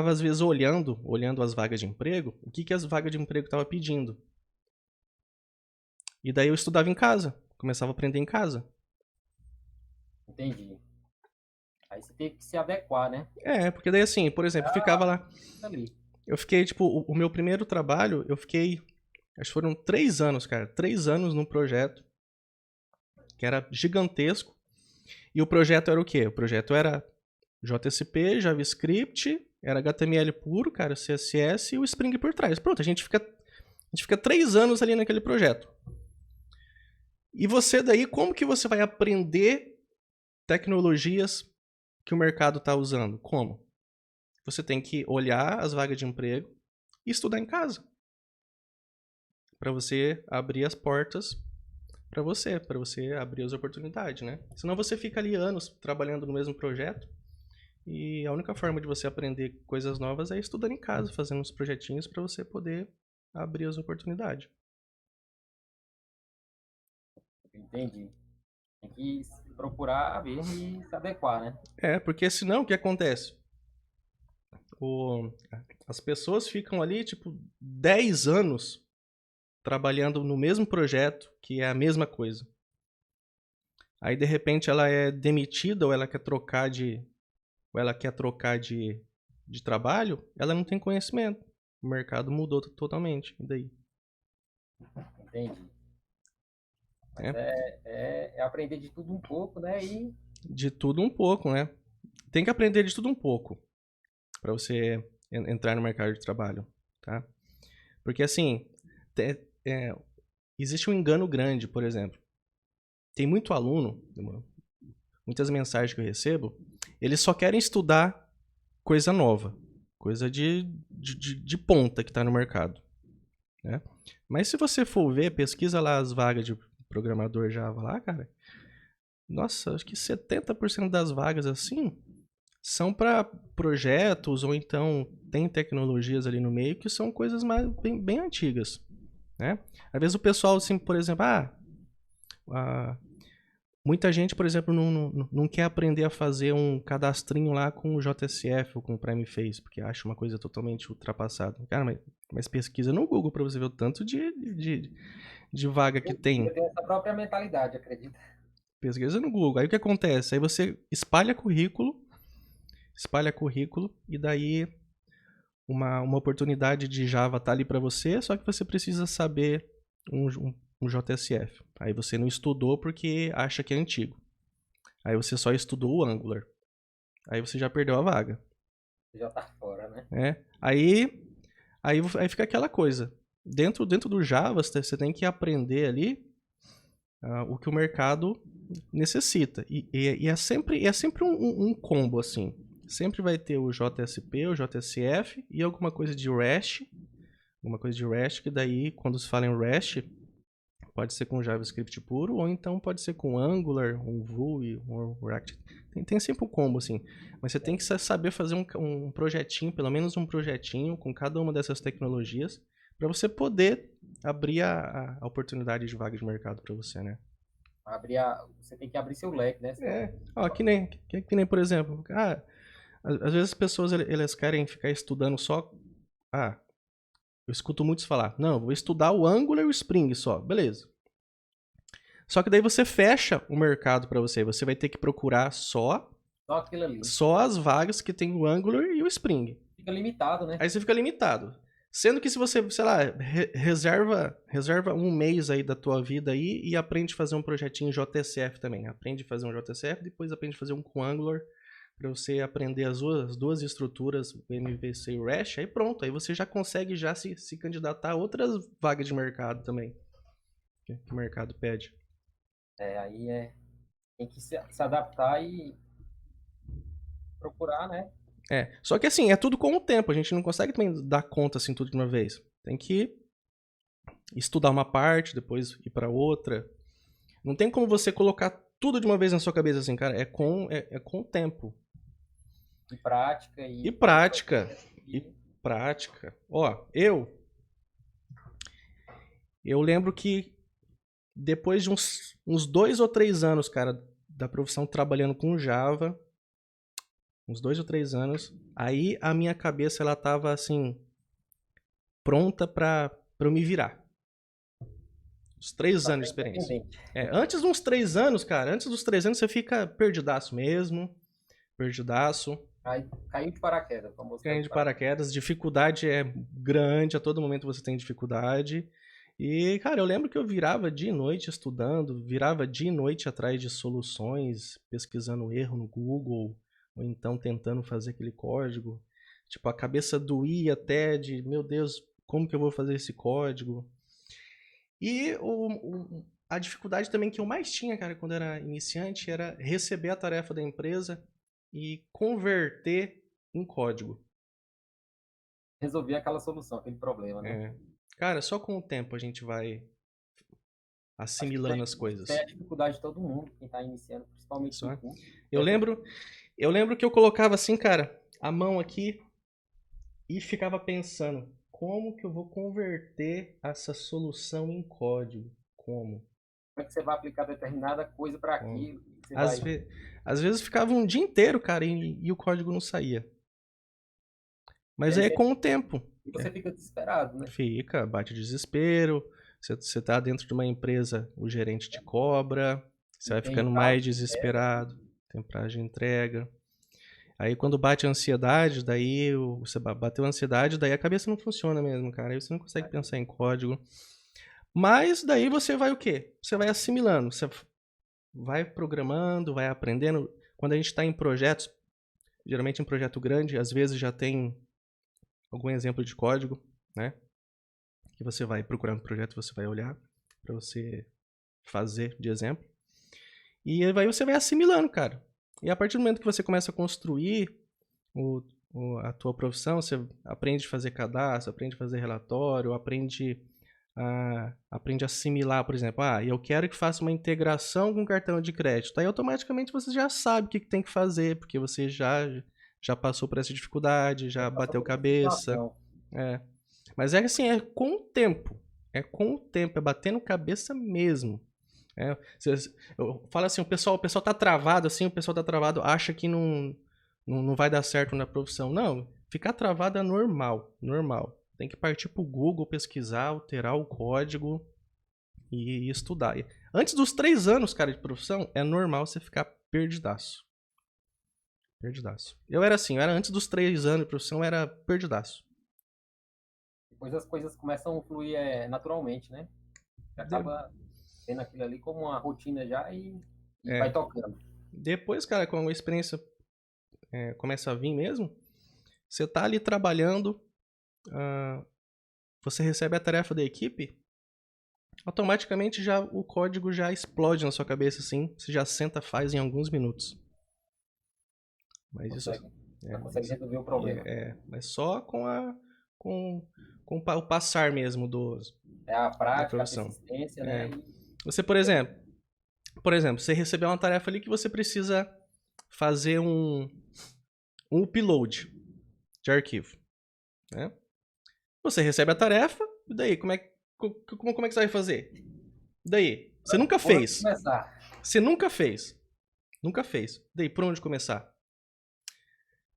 às vezes olhando as vagas de emprego, o que as vagas de emprego estavam pedindo. E daí eu estudava em casa, começava a aprender em casa. Entendi. Aí você tem que se adequar, né? Porque daí assim, por exemplo, eu ficava lá, Ali. eu fiquei, tipo, o meu primeiro trabalho, eu fiquei, acho que foram 3 anos, cara, 3 anos num projeto, que era gigantesco, e o projeto era o quê? O projeto era JSP, JavaScript, era HTML puro, cara, CSS e o Spring por trás. Pronto, a gente fica 3 anos ali naquele projeto. E você daí, como que você vai aprender tecnologias que o mercado está usando? Como? Você tem que olhar as vagas de emprego e estudar em casa. Para você abrir as portas para você abrir as oportunidades, né? Senão você fica ali anos trabalhando no mesmo projeto e a única forma de você aprender coisas novas é estudando em casa, fazendo uns projetinhos para você poder abrir as oportunidades. Entendi. Tem que procurar mesmo e se adequar, né? Porque senão o que acontece? As pessoas ficam ali, tipo, 10 anos trabalhando no mesmo projeto, que é a mesma coisa. Aí, de repente, ela é demitida ou ela quer trocar de trabalho, ela não tem conhecimento. O mercado mudou totalmente. E daí? Entendi. Mas é aprender de tudo um pouco, né? E De tudo um pouco, né? Tem que aprender de tudo um pouco para você entrar no mercado de trabalho, tá? Porque assim, existe um engano grande, por exemplo. Tem muito aluno, muitas mensagens que eu recebo, eles só querem estudar coisa nova, coisa de ponta que está no mercado, né? Mas se você for ver, pesquisa lá as vagas de programador Java lá, cara, nossa, acho que 70% das vagas assim são para projetos ou então tem tecnologias ali no meio que são coisas bem antigas, né? Às vezes o pessoal, assim, por exemplo, muita gente, por exemplo, não quer aprender a fazer um cadastrinho lá com o JSF ou com o Primeface, porque acha uma coisa totalmente ultrapassada. Cara, mas pesquisa no Google para você ver o tanto de vaga que tem. eu tenho essa própria mentalidade, acredita? Pesquisa no Google. Aí o que acontece? Aí você espalha currículo e daí uma oportunidade de Java tá ali para você, só que você precisa saber um JSF. Aí você não estudou porque acha que é antigo. Aí você só estudou o Angular. Aí você já perdeu a vaga. Já tá fora, né? Aí fica aquela coisa. Dentro do Java, você tem que aprender ali o que o mercado necessita. E é sempre um combo, assim. Sempre vai ter o JSP, o JSF e alguma coisa de REST. Alguma coisa de REST, que daí, quando se fala em REST, Pode ser com JavaScript puro, ou então pode ser com Angular, um Vue, um React. Tem sempre um combo, assim. Mas você tem que saber fazer um projetinho, pelo menos um projetinho, com cada uma dessas tecnologias, para você poder abrir a oportunidade de vaga de mercado para você, né? Você tem que abrir seu leque, né? Ó, que nem, por exemplo, às vezes as pessoas elas querem ficar estudando só. Eu escuto muitos falar, não, vou estudar o Angular e o Spring só, beleza. Só que daí você fecha o mercado para você, você vai ter que procurar Só aquilo ali. só as vagas que tem o Angular e o Spring. Fica limitado, né? Aí você fica limitado. Sendo que se você, sei lá, reserva um mês aí da tua vida aí e aprende a fazer um projetinho JSF também. Aprende a fazer um JSF, depois aprende a fazer um com Angular, para você aprender as duas estruturas, o MVC e o REST, aí pronto, aí você já consegue já se candidatar a outras vagas de mercado também, que o mercado pede. Tem que se adaptar e procurar, né? Só que assim, é tudo com o tempo, a gente não consegue também dar conta assim tudo de uma vez. Tem que estudar uma parte, depois ir para outra. Não tem como você colocar tudo de uma vez na sua cabeça assim, cara, é com o tempo. E prática. E prática. E prática. Ó, eu lembro que depois de uns 2 ou 3 anos, cara, da profissão trabalhando com Java, uns 2 ou 3 anos, aí a minha cabeça, ela tava, assim, pronta pra eu me virar. Uns 3 anos de experiência. Antes dos 3 anos, cara, você fica perdidaço mesmo, perdidaço. Caiu de paraquedas. Caiu de paraquedas, dificuldade é grande, a todo momento você tem dificuldade. E, cara, eu lembro que eu virava dia e noite estudando, virava dia e noite atrás de soluções, pesquisando erro no Google, ou então tentando fazer aquele código. Tipo, a cabeça doía até de, meu Deus, como que eu vou fazer esse código? E a dificuldade também que eu mais tinha, cara, quando era iniciante, era receber a tarefa da empresa e converter em código. Resolver aquela solução, aquele problema, né? Cara, só com o tempo a gente vai assimilando as coisas. É a dificuldade de todo mundo, quem tá iniciando, principalmente no curso. Eu lembro que eu colocava assim, cara, a mão aqui e ficava pensando, como que eu vou converter essa solução em código? Como? Como é que você vai aplicar determinada coisa para aquilo? Às vezes ficava um dia inteiro, cara, e o código não saía. Mas aí é com o tempo. E você fica desesperado, né? Fica, bate desespero. Você tá dentro de uma empresa, o gerente te cobra, você vai ficando mais desesperado, tem prazo de entrega. Aí quando bate a ansiedade, daí você bateu a ansiedade, daí a cabeça não funciona mesmo, cara. Aí você não consegue pensar em código. Mas daí você vai o quê? Você vai assimilando, você vai programando, vai aprendendo. Quando a gente está em projetos, geralmente em projeto grande, às vezes já tem algum exemplo de código, né? Que você vai procurar no projeto, você vai olhar para você fazer de exemplo. E aí você vai assimilando, cara. E a partir do momento que você começa a construir a tua profissão, você aprende a fazer cadastro, aprende a fazer relatório, aprende a assimilar, por exemplo, eu quero que faça uma integração com cartão de crédito. Aí automaticamente você já sabe o que tem que fazer, porque você já passou por essa dificuldade, já bateu cabeça. Mas é assim, é com o tempo. É com o tempo, é batendo cabeça mesmo. Eu falo assim, o pessoal tá travado, assim, acha que não vai dar certo na profissão. Não, ficar travado é normal. Tem que partir pro Google, pesquisar, alterar o código e estudar. Antes dos 3 anos, cara, de profissão, é normal você ficar perdidaço. Eu era assim, antes dos 3 anos de profissão, eu era perdidaço. Depois as coisas começam a fluir naturalmente, né? Você acaba tendo aquilo ali como uma rotina já e vai tocando. Depois, cara, quando a experiência começa a vir mesmo, você tá ali trabalhando, você recebe a tarefa da equipe, automaticamente o código já explode na sua cabeça, assim, você já senta, faz em alguns minutos. Mas consegue resolver o problema. Mas só com o passar mesmo É a da prática, a profissão. persistência, É. né? Você, por exemplo, você recebeu uma tarefa ali que você precisa fazer um upload de arquivo, né? Você recebe a tarefa, e daí? Como é que você vai fazer? E daí? Você nunca Por onde fez. começar? Você nunca fez. Nunca fez. Daí, por onde começar?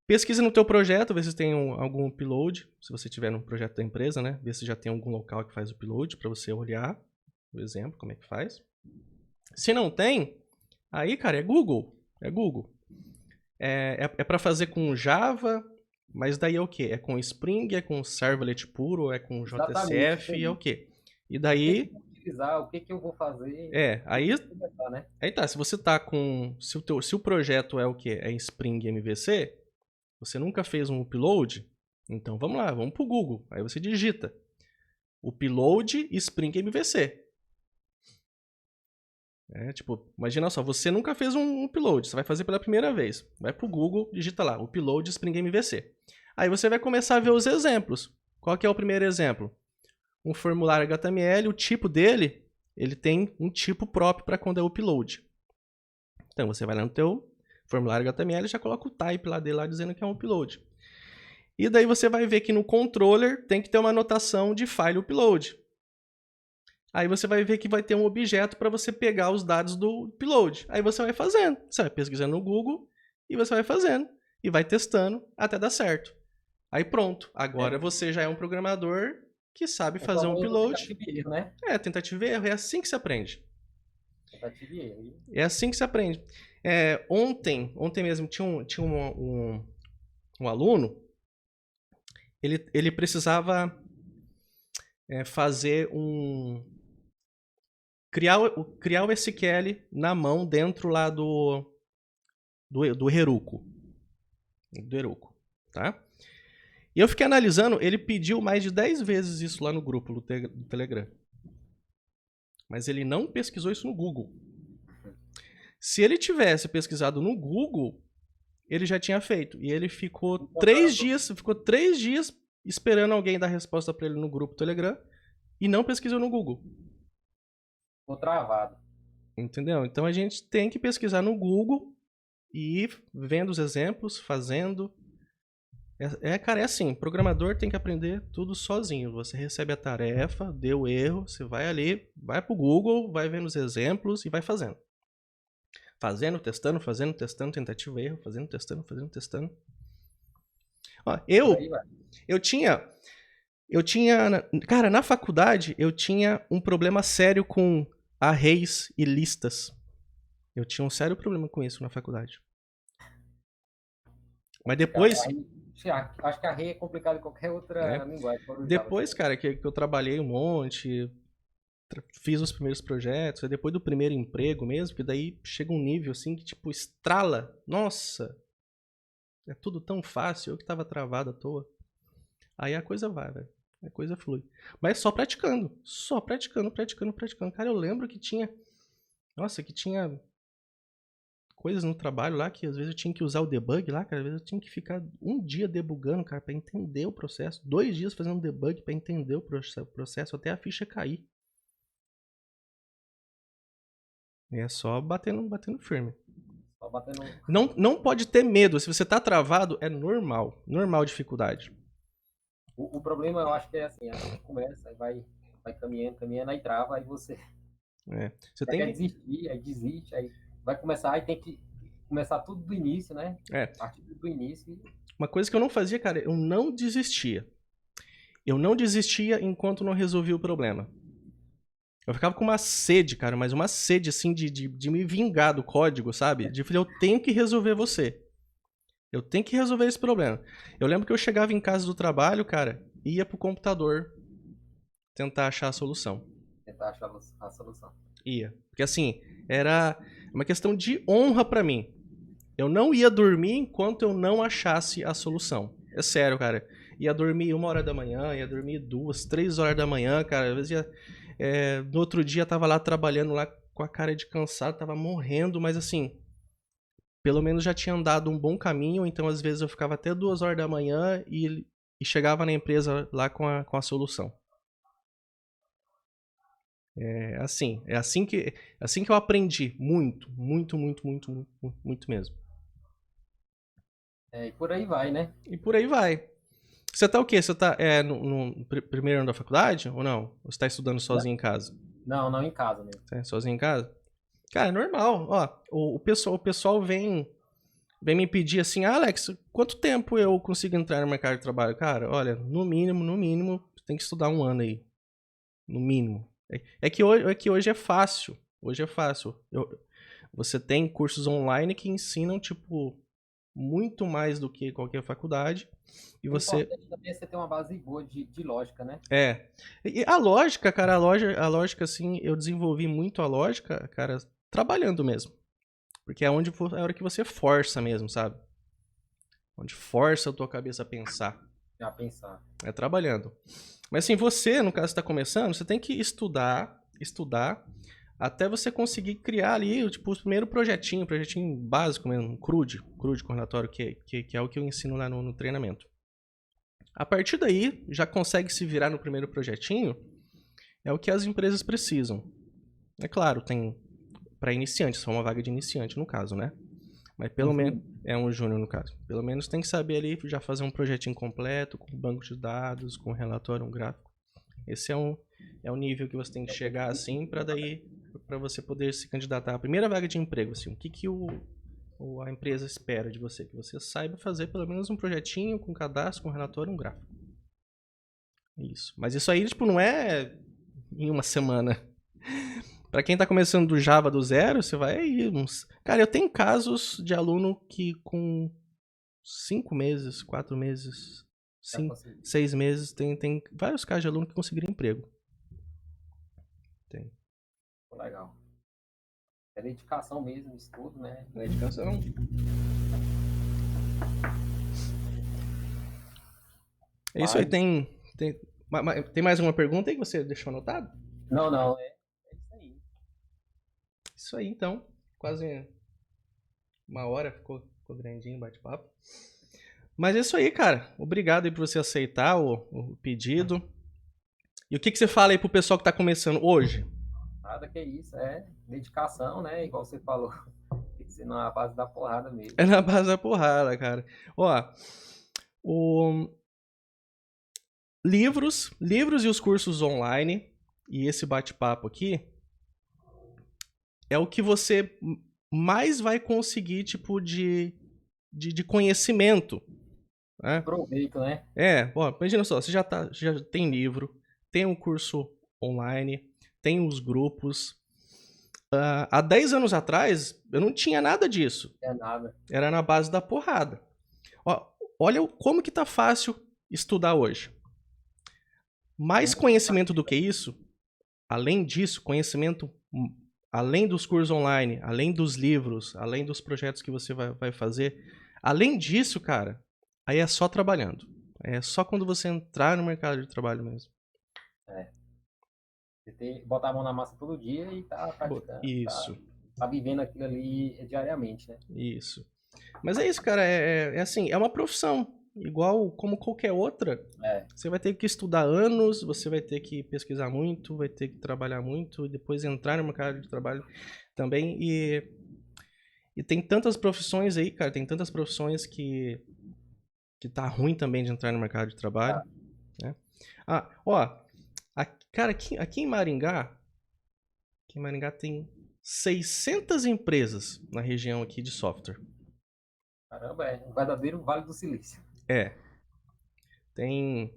Pesquisa no teu projeto, vê se tem algum upload, se você tiver no projeto da empresa, né? Vê se já tem algum local que faz o upload para você olhar, por exemplo, como é que faz. Se não tem, aí, cara, é Google. É Google. É para fazer com Java, mas daí é o quê? É com Spring, é com Servlet puro, é com Exatamente. JCF, é o quê? E O que que daí, eu vou utilizar? O que que eu vou fazer? aí, Começar, né? aí tá, se você tá com, se o projeto é o quê? É em Spring MVC, você nunca fez um upload, então vamos lá, vamos pro Google. Aí você digita upload Spring MVC. Tipo, imagina só, você nunca fez um upload, você vai fazer pela primeira vez. Vai pro Google, digita lá, upload Spring MVC. Aí você vai começar a ver os exemplos. Qual que é o primeiro exemplo? Um formulário HTML, o tipo dele, ele tem um tipo próprio para quando é upload. Então você vai lá no teu formulário HTML e já coloca o type lá dele lá dizendo que é um upload. E daí você vai ver que no controller tem que ter uma anotação de file upload. Aí você vai ver que vai ter um objeto para você pegar os dados do upload. Aí você vai fazendo. Você vai pesquisando no Google e você vai fazendo. E vai testando até dar certo. Aí pronto. Agora você já é um programador que sabe É fazer um famoso upload. tentativa e erro, né? Tentativa e erro. É assim que se aprende. Tentativa e erro. É assim que se aprende. Ontem mesmo, tinha um aluno, ele precisava fazer criar o SQL na mão dentro lá do Heroku. Do Heroku, tá? E eu fiquei analisando, ele pediu mais de 10 vezes isso lá no grupo do Telegram. Mas ele não pesquisou isso no Google. Se ele tivesse pesquisado no Google, ele já tinha feito. E ele ficou 3 dias esperando alguém dar resposta para ele no grupo do Telegram e não pesquisou no Google. Ficou travado. Entendeu? Então a gente tem que pesquisar no Google e ir vendo os exemplos, fazendo. Cara, é assim, programador tem que aprender tudo sozinho. Você recebe a tarefa, deu erro, você vai ali, vai pro Google, vai vendo os exemplos e vai fazendo. Fazendo, testando, tentativa e erro, fazendo, testando. Ó, eu tinha, cara, na faculdade eu tinha um problema sério com arrays e listas. Eu tinha um sério problema com isso na faculdade. Mas depois... Acho que a array é complicado em qualquer outra linguagem. Depois, cara, que eu trabalhei um monte, fiz os primeiros projetos, depois do primeiro emprego mesmo, que daí chega um nível assim que tipo estrala. Nossa, é tudo tão fácil, eu que tava travado à toa. Aí a coisa vai, velho. A coisa flui. Mas só praticando. Só praticando. Cara, eu lembro que tinha... Nossa, que tinha coisas no trabalho lá que às vezes eu tinha que usar o debug lá, cara. Às vezes eu tinha que ficar um dia debugando, cara, pra entender o processo. 2 dias fazendo debug pra entender o processo até a ficha cair. É só batendo firme. Só batendo... Não pode ter medo. Se você tá travado, é normal. Normal dificuldade. O problema, eu acho que é assim, a gente começa, aí vai caminhando, aí trava, aí você Você tem quer que... desistir, aí desiste, aí vai começar, aí tem que começar tudo do início, né? Partir do início. Uma coisa que eu não fazia, cara, eu não desistia. Eu não desistia enquanto não resolvia o problema. Eu ficava com uma sede, cara, mas uma sede, assim, de me vingar do código, sabe? De falar, eu tenho que resolver você. Eu tenho que resolver esse problema. Eu lembro que eu chegava em casa do trabalho, cara, e ia pro computador tentar achar a solução. Tentar achar a solução. Ia. Porque, assim, era uma questão de honra pra mim. Eu não ia dormir enquanto eu não achasse a solução. É sério, cara. Ia dormir 1 hora da manhã, ia dormir 2, 3 horas da manhã, cara. Às vezes ia... no outro dia tava lá trabalhando lá com a cara de cansado, tava morrendo, mas assim, pelo menos já tinha andado um bom caminho, então às vezes eu ficava até 2 horas da manhã e chegava na empresa lá com a solução. É assim que eu aprendi muito, muito, muito, muito, muito, muito mesmo. E por aí vai, né? E por aí vai. Você tá o quê? Você tá no primeiro ano da faculdade ou não? Ou você tá estudando sozinho em casa? Não, não em casa mesmo. Tá sozinho em casa? Cara, é normal. Ó, o pessoal vem me pedir assim, ah, Alex, quanto tempo eu consigo entrar no mercado de trabalho? Cara, olha, no mínimo, tem que estudar um ano aí. No mínimo. É que hoje é fácil. Hoje é fácil. Você tem cursos online que ensinam, tipo, muito mais do que qualquer faculdade. E O você. importante também é você ter uma base boa de lógica, né? É. E a lógica, cara, a lógica, assim, eu desenvolvi muito a lógica, cara, trabalhando mesmo. Porque é a hora que você força mesmo, sabe? Onde força a tua cabeça a pensar. Já pensar. É trabalhando. Mas assim, você, no caso, está começando, você tem que estudar, até você conseguir criar ali, tipo, o primeiro projetinho básico mesmo, um CRUD com relatório, que é o que eu ensino lá no treinamento. A partir daí, já consegue se virar no primeiro projetinho, é o que as empresas precisam. É claro, tem para iniciante, só uma vaga de iniciante no caso, né? Mas pelo menos é um júnior no caso. Pelo menos tem que saber ali já fazer um projetinho completo, com banco de dados, com relatório, um gráfico. Esse é o nível que você tem que chegar assim para você poder se candidatar à primeira vaga de emprego, assim. O que a empresa espera de você? Que você saiba fazer pelo menos um projetinho com cadastro, com relatório, um gráfico. Isso. Mas isso aí, tipo, não é em uma semana. Para quem tá começando do Java do zero, você vai aí uns... Cara, eu tenho casos de aluno que com 5 meses, 4 meses, 6 meses, tem vários casos de aluno que conseguiram emprego. Tem. Legal. É dedicação mesmo, estudo, né? Dedicação. É isso aí, tem mais alguma pergunta aí que você deixou anotado? Não, é isso aí. Isso aí, então. Quase uma hora, ficou grandinho o bate-papo. Mas é isso aí, cara. Obrigado aí por você aceitar o pedido. E o que você fala aí pro pessoal que tá começando hoje? Nada que isso, é dedicação, né? Igual você falou. Tem que ser na base da porrada mesmo. É na base da porrada, cara. Ó, livros e os cursos online e esse bate-papo aqui é o que você mais vai conseguir, tipo, de conhecimento. Né? Proveito, né? Ó, imagina só, você já tem livro, tem um curso online, tem os grupos. Há 10 anos atrás, eu não tinha nada disso. É nada. Era na base da porrada. Ó, olha como que tá fácil estudar hoje. Mais conhecimento do que isso, além disso, conhecimento além dos cursos online, além dos livros, além dos projetos que você vai fazer, além disso, cara, aí é só trabalhando. É só quando você entrar no mercado de trabalho mesmo. Você botar a mão na massa todo dia e tá praticando. Isso. Tá vivendo aquilo ali diariamente, né? Isso. Mas é isso, cara. É assim, é uma profissão. Igual como qualquer outra. Você vai ter que estudar anos, você vai ter que pesquisar muito, vai ter que trabalhar muito, e depois entrar no mercado de trabalho também. E tem tantas profissões aí, cara. Tem tantas profissões que tá ruim também de entrar no mercado de trabalho. Né? Cara, aqui em Maringá tem 600 empresas na região aqui de software. Caramba, é um verdadeiro Vale do Silício. Tem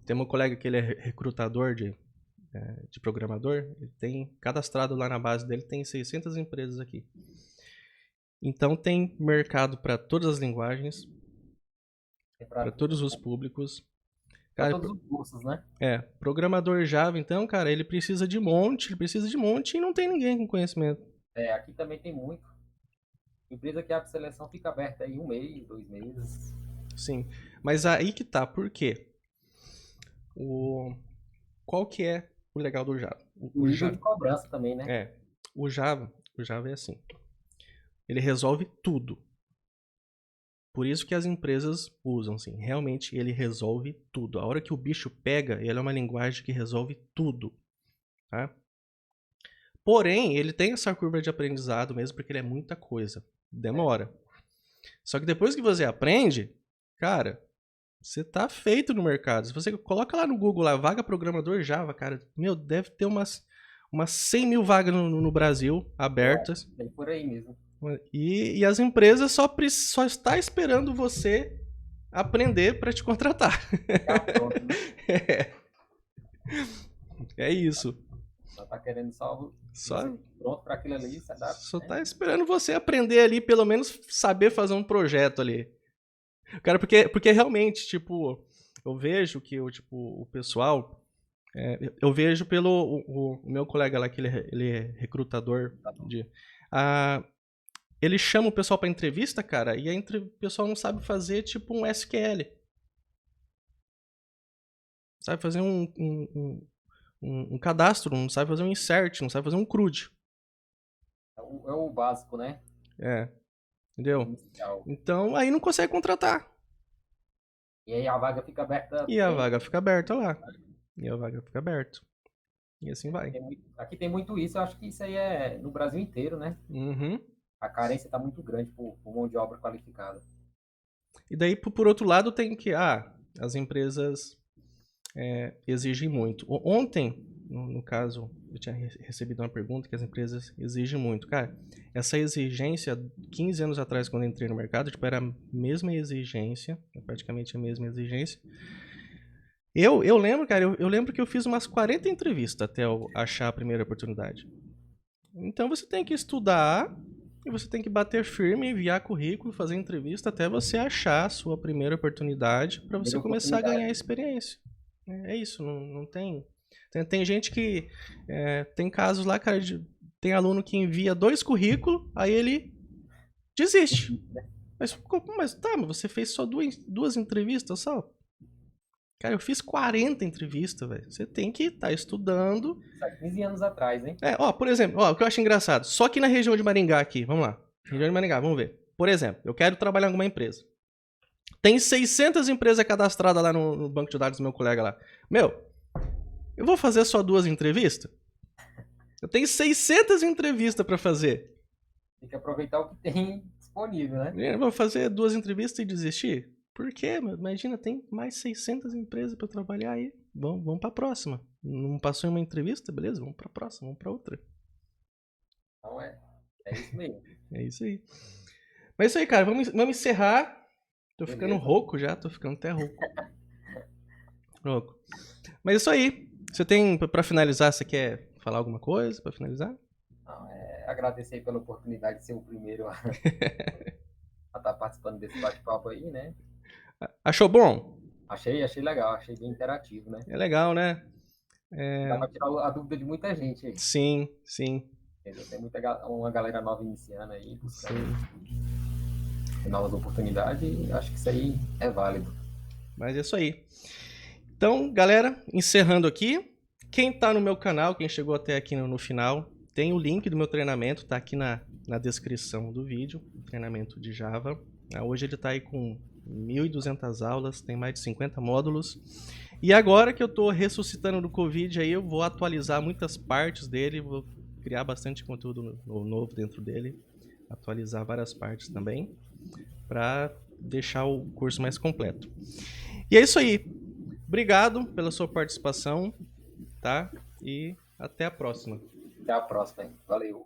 meu colega que ele é recrutador de programador, ele tem cadastrado lá na base dele, tem 600 empresas aqui. Então tem mercado para todas as linguagens, para todos os públicos. Para todos os cursos, né? Programador Java, então, cara, ele precisa de monte e não tem ninguém com conhecimento. Aqui também tem muito. Empresa que a seleção fica aberta aí 1 mês, 2 meses. Sim, mas aí que tá, por quê? Qual que é o legal do Java? O nível de cobrança também, né? O Java é assim. Ele resolve tudo. Por isso que as empresas usam, assim. Realmente ele resolve tudo. A hora que o bicho pega, ele é uma linguagem que resolve tudo. Tá? Porém, ele tem essa curva de aprendizado mesmo, porque ele é muita coisa. Demora. Só que depois que você aprende, cara, você tá feito no mercado. Se você coloca lá no Google, lá, vaga programador Java, cara, meu, deve ter umas 100 mil vagas no Brasil abertas. Bem por aí mesmo. E as empresas só está esperando você aprender para te contratar. Tá pronto, né? É isso. Só tá querendo só Só, pronto para aquilo ali, se adapta, só né? tá esperando você aprender ali, pelo menos saber fazer um projeto ali. Cara, porque realmente, tipo, eu vejo que o pessoal. Eu vejo pelo o meu colega lá, que ele é recrutador de. Ele chama o pessoal pra entrevista, cara, e o pessoal não sabe fazer, tipo, um SQL. Sabe fazer um cadastro, não sabe fazer um insert, não sabe fazer um CRUD. É o básico, né? Entendeu? Inicial. Então, aí não consegue contratar. E aí a vaga fica aberta. E a vaga fica aberta lá. E assim vai. Aqui tem muito isso, eu acho que isso aí é no Brasil inteiro, né? Uhum. A carência está muito grande por mão de obra qualificada. E daí, por outro lado, tem que... as empresas exigem muito. Ontem, no caso, eu tinha recebido uma pergunta que as empresas exigem muito. Cara, essa exigência, 15 anos atrás, quando eu entrei no mercado, tipo, era a mesma exigência, praticamente a mesma exigência. Eu lembro, cara, eu lembro que eu fiz umas 40 entrevistas até eu achar a primeira oportunidade. Então você tem que estudar e você tem que bater firme, enviar currículo, fazer entrevista até você achar a sua primeira oportunidade para você começar a ganhar experiência. É isso, não tem... Tem gente que... tem casos lá, cara, tem aluno que envia 2 currículos, aí ele desiste. Mas você fez só duas entrevistas só? Cara, eu fiz 40 entrevistas, velho. Você tem que estar estudando. Isso há 15 anos atrás, hein? Por exemplo, o que eu acho engraçado. Só aqui na região de Maringá aqui, vamos lá. Região de Maringá, vamos ver. Por exemplo, eu quero trabalhar em alguma empresa. Tem 600 empresas cadastradas lá no banco de dados do meu colega lá. Meu, eu vou fazer só 2 entrevistas? Eu tenho 600 entrevistas para fazer. Tem que aproveitar o que tem disponível, né? Eu vou fazer 2 entrevistas e desistir? Por quê? Imagina, tem mais 600 empresas para trabalhar aí. Vamos para a próxima. Não passou em uma entrevista? Beleza, vamos para a próxima, vamos para outra. Então é isso mesmo. É isso aí. Mas é isso aí, cara. Vamos encerrar. Tô ficando rouco já, tô ficando até rouco. Mas é isso aí. Você tem, para finalizar, você quer falar alguma coisa para finalizar? Não, agradecer pela oportunidade de ser o primeiro a estar participando desse bate-papo aí, né? Achou bom? Achei legal, achei bem interativo, né? É legal, né? Dá pra tirar a dúvida de muita gente aí. Sim. Entendeu? Tem uma galera nova iniciando aí, buscando novas oportunidades, e acho que isso aí é válido. Mas é isso aí. Então, galera, encerrando aqui. Quem tá no meu canal, quem chegou até aqui no final, tem o link do meu treinamento, tá aqui na descrição do vídeo, treinamento de Java. Hoje ele tá aí com 1.200 aulas, tem mais de 50 módulos. E agora que eu tô ressuscitando do Covid, aí eu vou atualizar muitas partes dele, vou criar bastante conteúdo novo dentro dele, atualizar várias partes também, para deixar o curso mais completo. E é isso aí. Obrigado pela sua participação, tá? E até a próxima. Até a próxima, hein? Valeu.